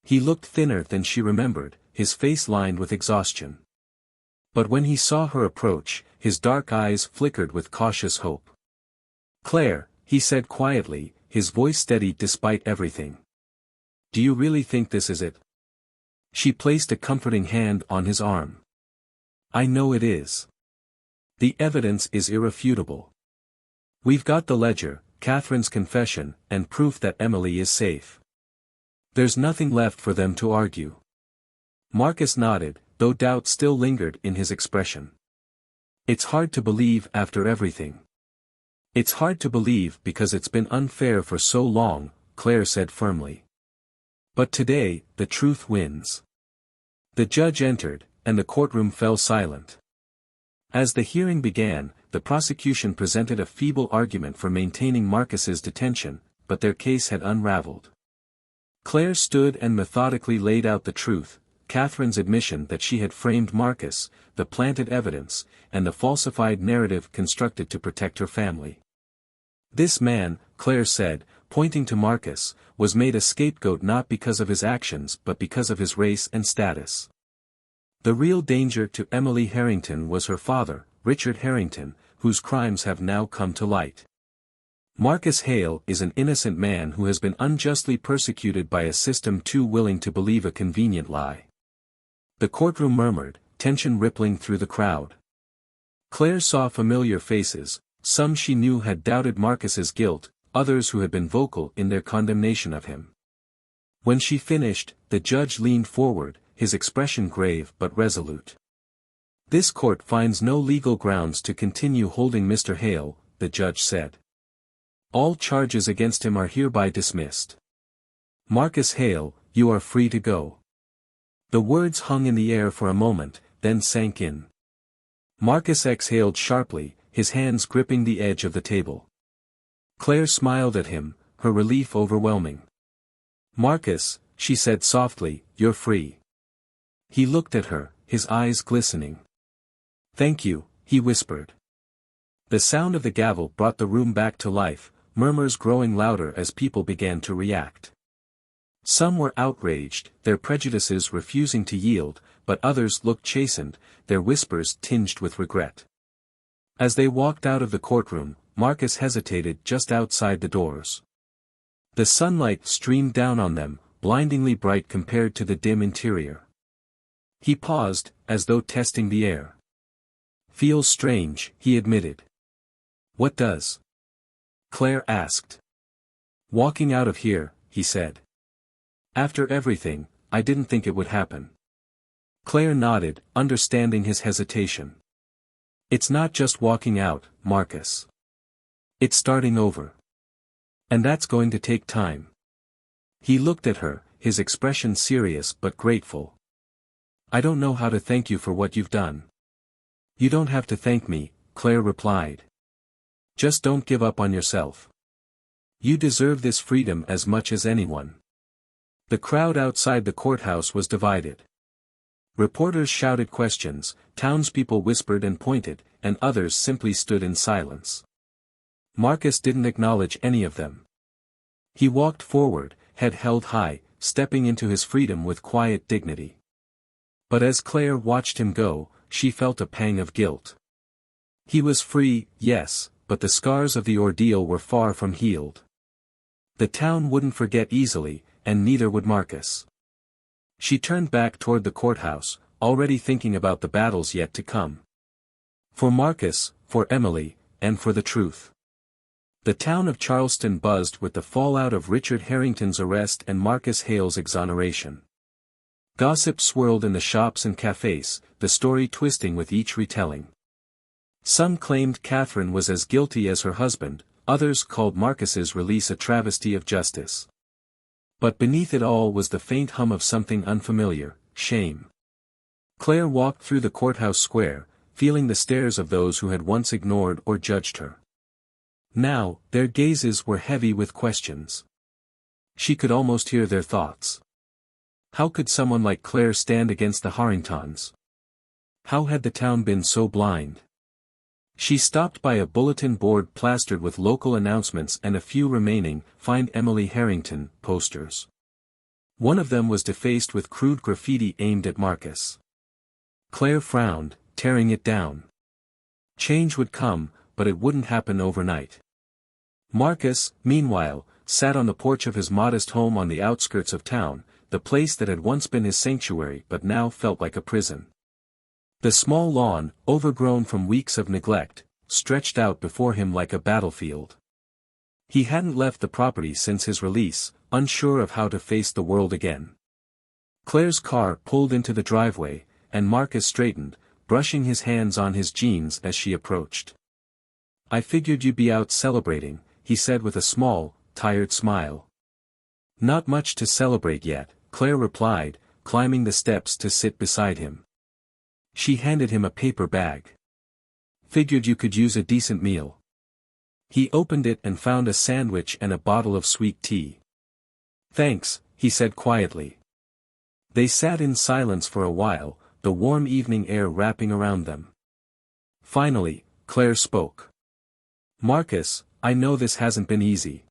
He looked thinner than she remembered, his face lined with exhaustion. But when he saw her approach, his dark eyes flickered with cautious hope. "Claire," he said quietly, his voice steady despite everything. "Do you really think this is it?" She placed a comforting hand on his arm. "I know it is. The evidence is irrefutable. We've got the ledger, Catherine's confession, and proof that Emily is safe. There's nothing left for them to argue." Marcus nodded, though doubt still lingered in his expression. "It's hard to believe after everything." "It's hard to believe because it's been unfair for so long," Claire said firmly. "But today, the truth wins." The judge entered, and the courtroom fell silent. As the hearing began, the prosecution presented a feeble argument for maintaining Marcus's detention, but their case had unraveled. Claire stood and methodically laid out the truth: Catherine's admission that she had framed Marcus, the planted evidence, and the falsified narrative constructed to protect her family. This man, Claire said, pointing to Marcus, was made a scapegoat not because of his actions but because of his race and status. The real danger to Emily Harrington was her father, Richard Harrington, whose crimes have now come to light. Marcus Hale is an innocent man who has been unjustly persecuted by a system too willing to believe a convenient lie. The courtroom murmured, tension rippling through the crowd. Claire saw familiar faces, some she knew had doubted Marcus's guilt, others who had been vocal in their condemnation of him. When she finished, the judge leaned forward, his expression grave but resolute. "This court finds no legal grounds to continue holding Mr. Hale," the judge said. "All charges against him are hereby dismissed. Marcus Hale, you are free to go." The words hung in the air for a moment, then sank in. Marcus exhaled sharply, his hands gripping the edge of the table. Claire smiled at him, her relief overwhelming. "Marcus," she said softly, "you're free." He looked at her, his eyes glistening. "Thank you," he whispered. The sound of the gavel brought the room back to life, murmurs growing louder as people began to react. Some were outraged, their prejudices refusing to yield, but others looked chastened, their whispers tinged with regret. As they walked out of the courtroom, Marcus hesitated just outside the doors. The sunlight streamed down on them, blindingly bright compared to the dim interior. He paused, as though testing the air. "Feels strange," he admitted. "What does?" Claire asked. "Walking out of here," he said. "After everything, I didn't think it would happen." Claire nodded, understanding his hesitation. "It's not just walking out, Marcus. It's starting over. And that's going to take time." He looked at her, his expression serious but grateful. "I don't know how to thank you for what you've done." "You don't have to thank me," Claire replied. "Just don't give up on yourself. You deserve this freedom as much as anyone." The crowd outside the courthouse was divided. Reporters shouted questions, townspeople whispered and pointed, and others simply stood in silence. Marcus didn't acknowledge any of them. He walked forward, head held high, stepping into his freedom with quiet dignity. But as Claire watched him go, she felt a pang of guilt. He was free, yes, but the scars of the ordeal were far from healed. The town wouldn't forget easily, and neither would Marcus. She turned back toward the courthouse, already thinking about the battles yet to come. For Marcus, for Emily, and for the truth. The town of Charleston buzzed with the fallout of Richard Harrington's arrest and Marcus Hale's exoneration. Gossip swirled in the shops and cafes, the story twisting with each retelling. Some claimed Catherine was as guilty as her husband, others called Marcus's release a travesty of justice. But beneath it all was the faint hum of something unfamiliar: shame. Claire walked through the courthouse square, feeling the stares of those who had once ignored or judged her. Now, their gazes were heavy with questions. She could almost hear their thoughts. How could someone like Claire stand against the Harringtons? How had the town been so blind? She stopped by a bulletin board plastered with local announcements and a few remaining "Find Emily Harrington" posters. One of them was defaced with crude graffiti aimed at Marcus. Claire frowned, tearing it down. Change would come, but it wouldn't happen overnight. Marcus, meanwhile, sat on the porch of his modest home on the outskirts of town, the place that had once been his sanctuary but now felt like a prison. The small lawn, overgrown from weeks of neglect, stretched out before him like a battlefield. He hadn't left the property since his release, unsure of how to face the world again. Claire's car pulled into the driveway, and Marcus straightened, brushing his hands on his jeans as she approached. "I figured you'd be out celebrating," he said with a small, tired smile. "Not much to celebrate yet," Claire replied, climbing the steps to sit beside him. She handed him a paper bag. Figured you could use a decent meal. He opened it and found a sandwich and a bottle of sweet tea. Thanks, he said quietly. They sat in silence for a while, the warm evening air wrapping around them. Finally, Claire spoke. Marcus, I know this hasn't been easy.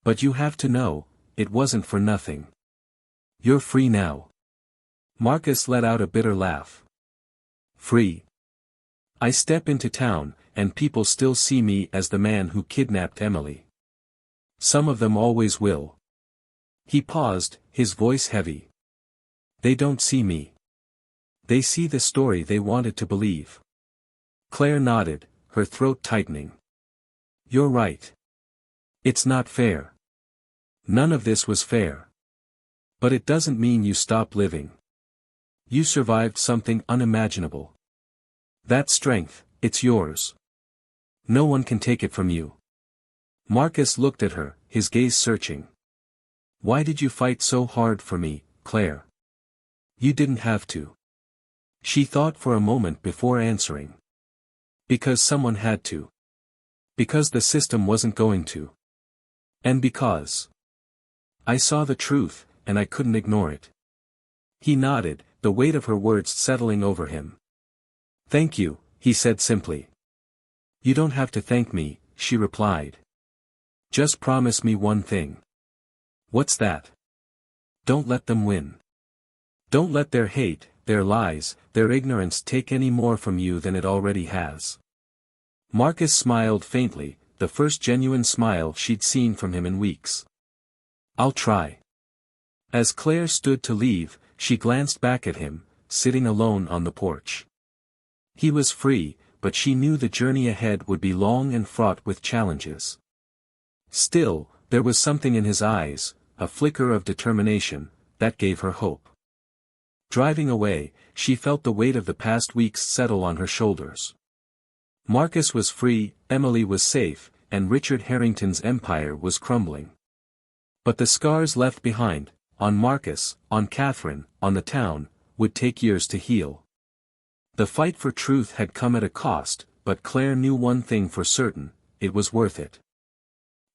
But you have to know, it wasn't for nothing. You're free now. Marcus let out a bitter laugh. Free. I step into town, and people still see me as the man who kidnapped Emily. Some of them always will. He paused, his voice heavy. They don't see me. They see the story they wanted to believe. Claire nodded, her throat tightening. You're right. It's not fair. None of this was fair. But it doesn't mean you stop living. You survived something unimaginable. That strength, it's yours. No one can take it from you. Marcus looked at her, his gaze searching. Why did you fight so hard for me, Claire? You didn't have to. She thought for a moment before answering. Because someone had to. Because the system wasn't going to. And because I saw the truth, and I couldn't ignore it. He nodded, the weight of her words settling over him. Thank you, he said simply. You don't have to thank me, she replied. Just promise me one thing. What's that? Don't let them win. Don't let their hate, their lies, their ignorance take any more from you than it already has. Marcus smiled faintly, the first genuine smile she'd seen from him in weeks. I'll try. As Claire stood to leave, she glanced back at him, sitting alone on the porch. He was free, but she knew the journey ahead would be long and fraught with challenges. Still, there was something in his eyes, a flicker of determination, that gave her hope. Driving away, she felt the weight of the past weeks settle on her shoulders. Marcus was free, Emily was safe, and Richard Harrington's empire was crumbling. But the scars left behind, on Marcus, on Catherine, on the town, would take years to heal. The fight for truth had come at a cost, but Claire knew one thing for certain, it was worth it.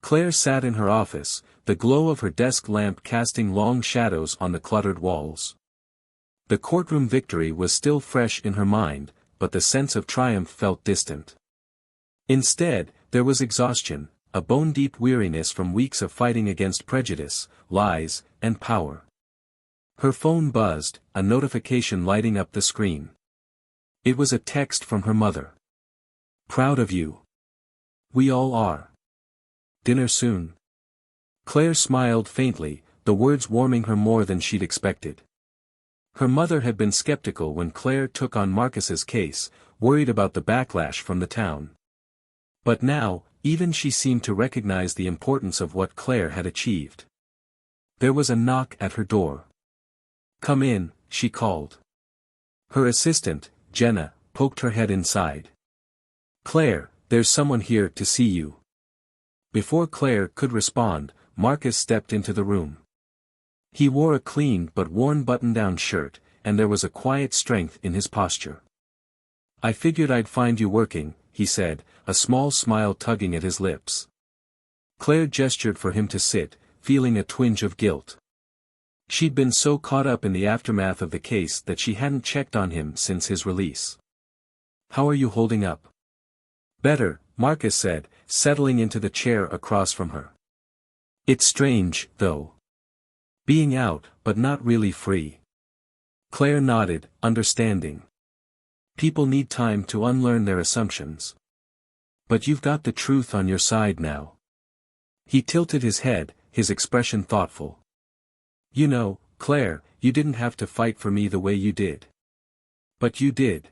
Claire sat in her office, the glow of her desk lamp casting long shadows on the cluttered walls. The courtroom victory was still fresh in her mind, but the sense of triumph felt distant. Instead, there was exhaustion, a bone-deep weariness from weeks of fighting against prejudice, lies, and power. Her phone buzzed, a notification lighting up the screen. It was a text from her mother. Proud of you. We all are. Dinner soon? Claire smiled faintly, the words warming her more than she'd expected. Her mother had been skeptical when Claire took on Marcus's case, worried about the backlash from the town. But now, even she seemed to recognize the importance of what Claire had achieved. There was a knock at her door. Come in, she called. Her assistant, Jenna, poked her head inside. Claire, there's someone here to see you. Before Claire could respond, Marcus stepped into the room. He wore a clean but worn button-down shirt, and there was a quiet strength in his posture. I figured I'd find you working, he said, a small smile tugging at his lips. Claire gestured for him to sit, feeling a twinge of guilt. She'd been so caught up in the aftermath of the case that she hadn't checked on him since his release. How are you holding up? Better, Marcus said, settling into the chair across from her. It's strange, though. Being out, but not really free. Claire nodded, understanding. People need time to unlearn their assumptions. But you've got the truth on your side now. He tilted his head, his expression thoughtful. You know, Claire, you didn't have to fight for me the way you did. But you did.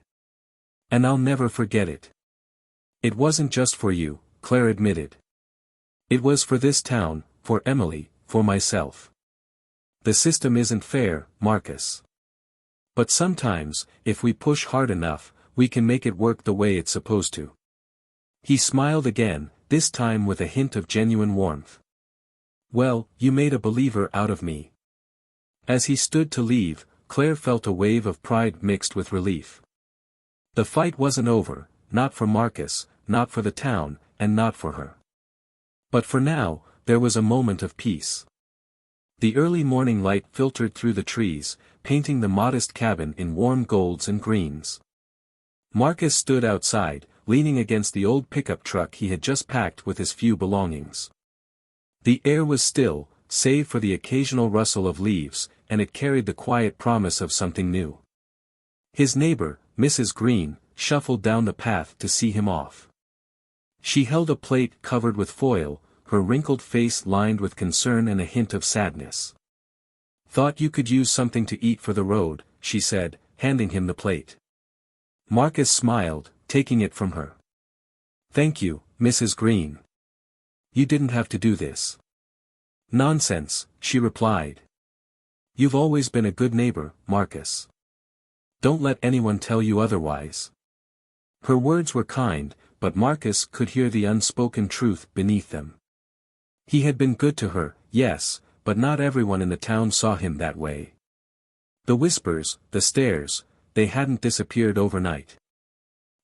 And I'll never forget it. It wasn't just for you, Claire admitted. It was for this town, for Emily, for myself. The system isn't fair, Marcus. But sometimes, if we push hard enough, we can make it work the way it's supposed to. He smiled again, this time with a hint of genuine warmth. Well, you made a believer out of me. As he stood to leave, Claire felt a wave of pride mixed with relief. The fight wasn't over, not for Marcus, not for the town, and not for her. But for now, there was a moment of peace. The early morning light filtered through the trees, painting the modest cabin in warm golds and greens. Marcus stood outside, leaning against the old pickup truck he had just packed with his few belongings. The air was still, save for the occasional rustle of leaves, and it carried the quiet promise of something new. His neighbor, Mrs. Green, shuffled down the path to see him off. She held a plate covered with foil, her wrinkled face lined with concern and a hint of sadness. "Thought you could use something to eat for the road," she said, handing him the plate. Marcus smiled, taking it from her. "Thank you, Mrs. Green. You didn't have to do this." "Nonsense," she replied. "You've always been a good neighbor, Marcus. Don't let anyone tell you otherwise." Her words were kind, but Marcus could hear the unspoken truth beneath them. He had been good to her, yes, but not everyone in the town saw him that way. The whispers, the stares, they hadn't disappeared overnight.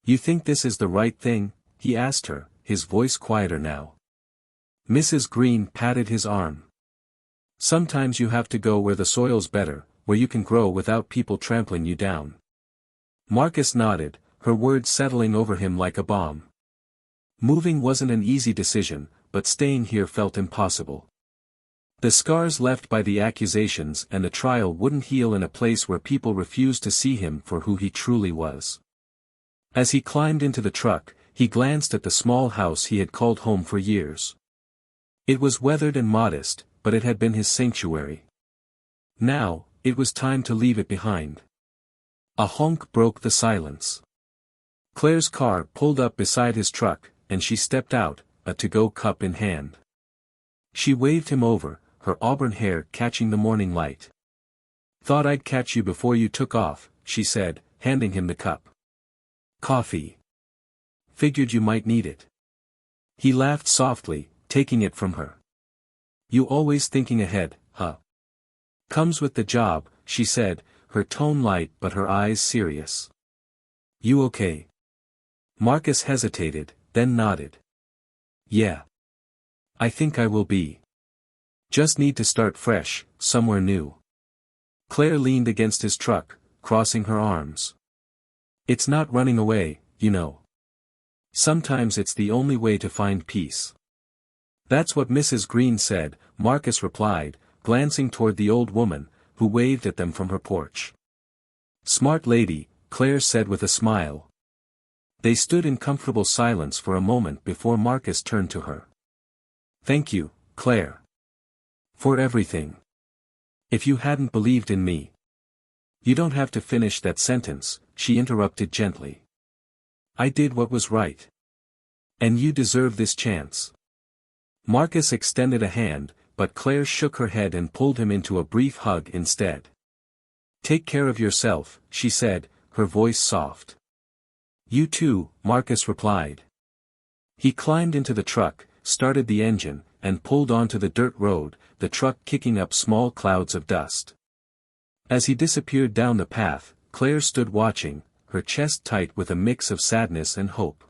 "You think this is the right thing?" he asked her, his voice quieter now. Mrs. Green patted his arm. "Sometimes you have to go where the soil's better, where you can grow without people trampling you down." Marcus nodded, her words settling over him like a bomb. Moving wasn't an easy decision, but staying here felt impossible. The scars left by the accusations and the trial wouldn't heal in a place where people refused to see him for who he truly was. As he climbed into the truck, he glanced at the small house he had called home for years. It was weathered and modest, but it had been his sanctuary. Now, it was time to leave it behind. A honk broke the silence. Claire's car pulled up beside his truck, and she stepped out, a to-go cup in hand. She waved him over, her auburn hair catching the morning light. "Thought I'd catch you before you took off," she said, handing him the cup. "Coffee. Figured you might need it." He laughed softly, taking it from her. "You always thinking ahead, huh?" "Comes with the job," she said, her tone light but her eyes serious. "You okay?" Marcus hesitated, then nodded. "Yeah. I think I will be. Just need to start fresh, somewhere new." Claire leaned against his truck, crossing her arms. "It's not running away, you know. Sometimes it's the only way to find peace." "That's what Mrs. Green said," Marcus replied, glancing toward the old woman, who waved at them from her porch. "Smart lady," Claire said with a smile. They stood in comfortable silence for a moment before Marcus turned to her. "Thank you, Claire. For everything. If you hadn't believed in me." "You don't have to finish that sentence," she interrupted gently. "I did what was right. And you deserve this chance." Marcus extended a hand, but Claire shook her head and pulled him into a brief hug instead. "Take care of yourself," she said, her voice soft. "You too," Marcus replied. He climbed into the truck, started the engine, and pulled onto the dirt road, the truck kicking up small clouds of dust. As he disappeared down the path, Claire stood watching, her chest tight with a mix of sadness and hope.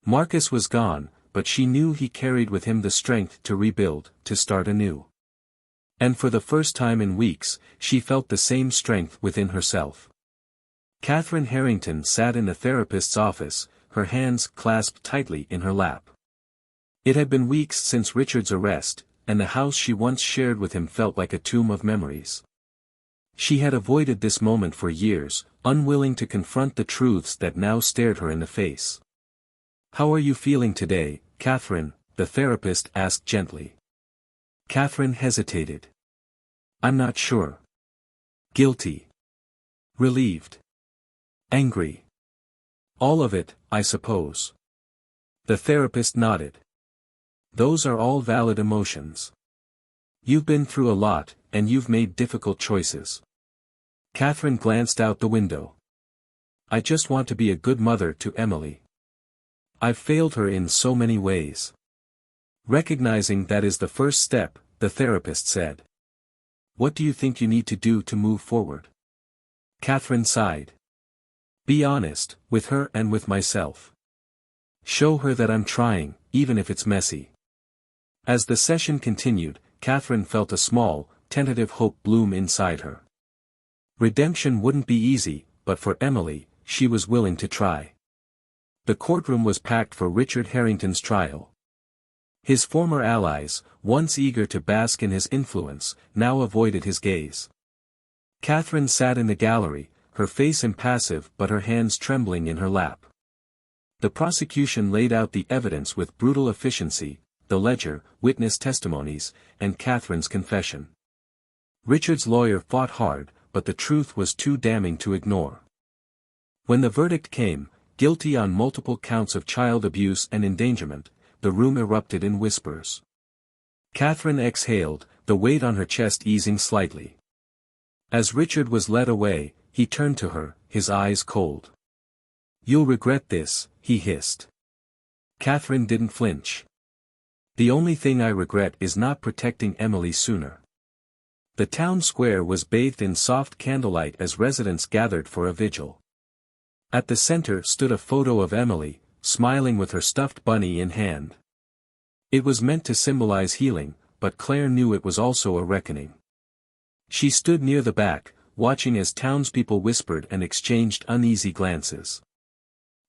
Marcus was gone, but she knew he carried with him the strength to rebuild, to start anew. And for the first time in weeks, she felt the same strength within herself. Catherine Harrington sat in the therapist's office, her hands clasped tightly in her lap. It had been weeks since Richard's arrest, and the house she once shared with him felt like a tomb of memories. She had avoided this moment for years, unwilling to confront the truths that now stared her in the face. "How are you feeling today, Catherine?" the therapist asked gently. Catherine hesitated. "I'm not sure. Guilty. Relieved. Angry. All of it, I suppose." The therapist nodded. "Those are all valid emotions. You've been through a lot, and you've made difficult choices." Catherine glanced out the window. "I just want to be a good mother to Emily. I've failed her in so many ways." "Recognizing that is the first step," the therapist said. "What do you think you need to do to move forward?" Catherine sighed. Be honest, with her and with myself. Show her that I'm trying, even if it's messy. As the session continued, Catherine felt a small, tentative hope bloom inside her. Redemption wouldn't be easy, but for Emily, she was willing to try. The courtroom was packed for Richard Harrington's trial. His former allies, once eager to bask in his influence, now avoided his gaze. Catherine sat in the gallery, her face impassive but her hands trembling in her lap. The prosecution laid out the evidence with brutal efficiency, the ledger, witness testimonies, and Catherine's confession. Richard's lawyer fought hard, but the truth was too damning to ignore. When the verdict came, guilty on multiple counts of child abuse and endangerment, the room erupted in whispers. Catherine exhaled, the weight on her chest easing slightly. As Richard was led away, he turned to her, his eyes cold. "You'll regret this," he hissed. Catherine didn't flinch. "The only thing I regret is not protecting Emily sooner." The town square was bathed in soft candlelight as residents gathered for a vigil. At the center stood a photo of Emily, smiling with her stuffed bunny in hand. It was meant to symbolize healing, but Claire knew it was also a reckoning. She stood near the back, watching as townspeople whispered and exchanged uneasy glances.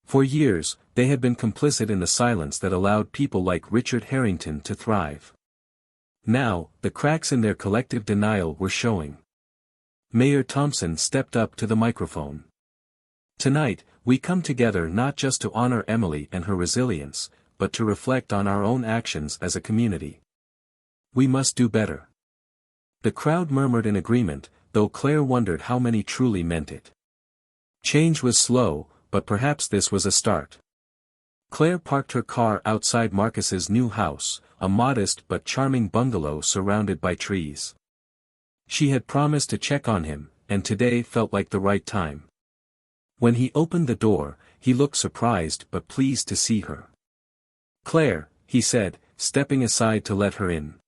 For years, they had been complicit in the silence that allowed people like Richard Harrington to thrive. Now, the cracks in their collective denial were showing. Mayor Thompson stepped up to the microphone. "Tonight, we come together not just to honor Emily and her resilience, but to reflect on our own actions as a community. We must do better." The crowd murmured in agreement, though Claire wondered how many truly meant it. Change was slow, but perhaps this was a start. Claire parked her car outside Marcus's new house, a modest but charming bungalow surrounded by trees. She had promised to check on him, and today felt like the right time. When he opened the door, he looked surprised but pleased to see her. "Claire," he said, stepping aside to let her in.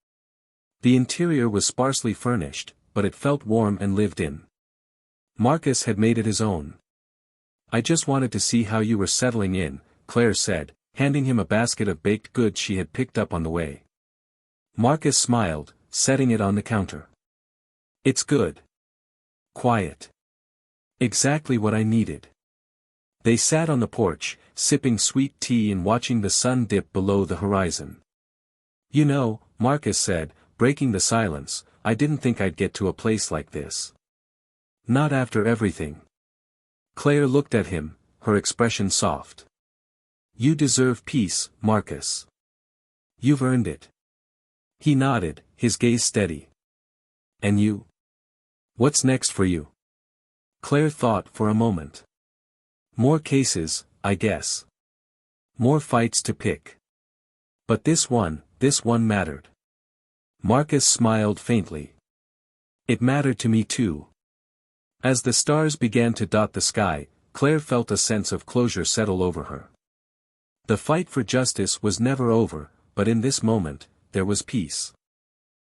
The interior was sparsely furnished, but it felt warm and lived in. Marcus had made it his own. "I just wanted to see how you were settling in," Claire said, handing him a basket of baked goods she had picked up on the way. Marcus smiled, setting it on the counter. "It's good. Quiet. Exactly what I needed." They sat on the porch, sipping sweet tea and watching the sun dip below the horizon. "You know," Marcus said, breaking the silence, "I didn't think I'd get to a place like this. Not after everything." Claire looked at him, her expression soft. "You deserve peace, Marcus. You've earned it." He nodded, his gaze steady. "And you? What's next for you?" Claire thought for a moment. "More cases, I guess. More fights to pick. But this one mattered." Marcus smiled faintly. "It mattered to me too." As the stars began to dot the sky, Claire felt a sense of closure settle over her. The fight for justice was never over, but in this moment, there was peace.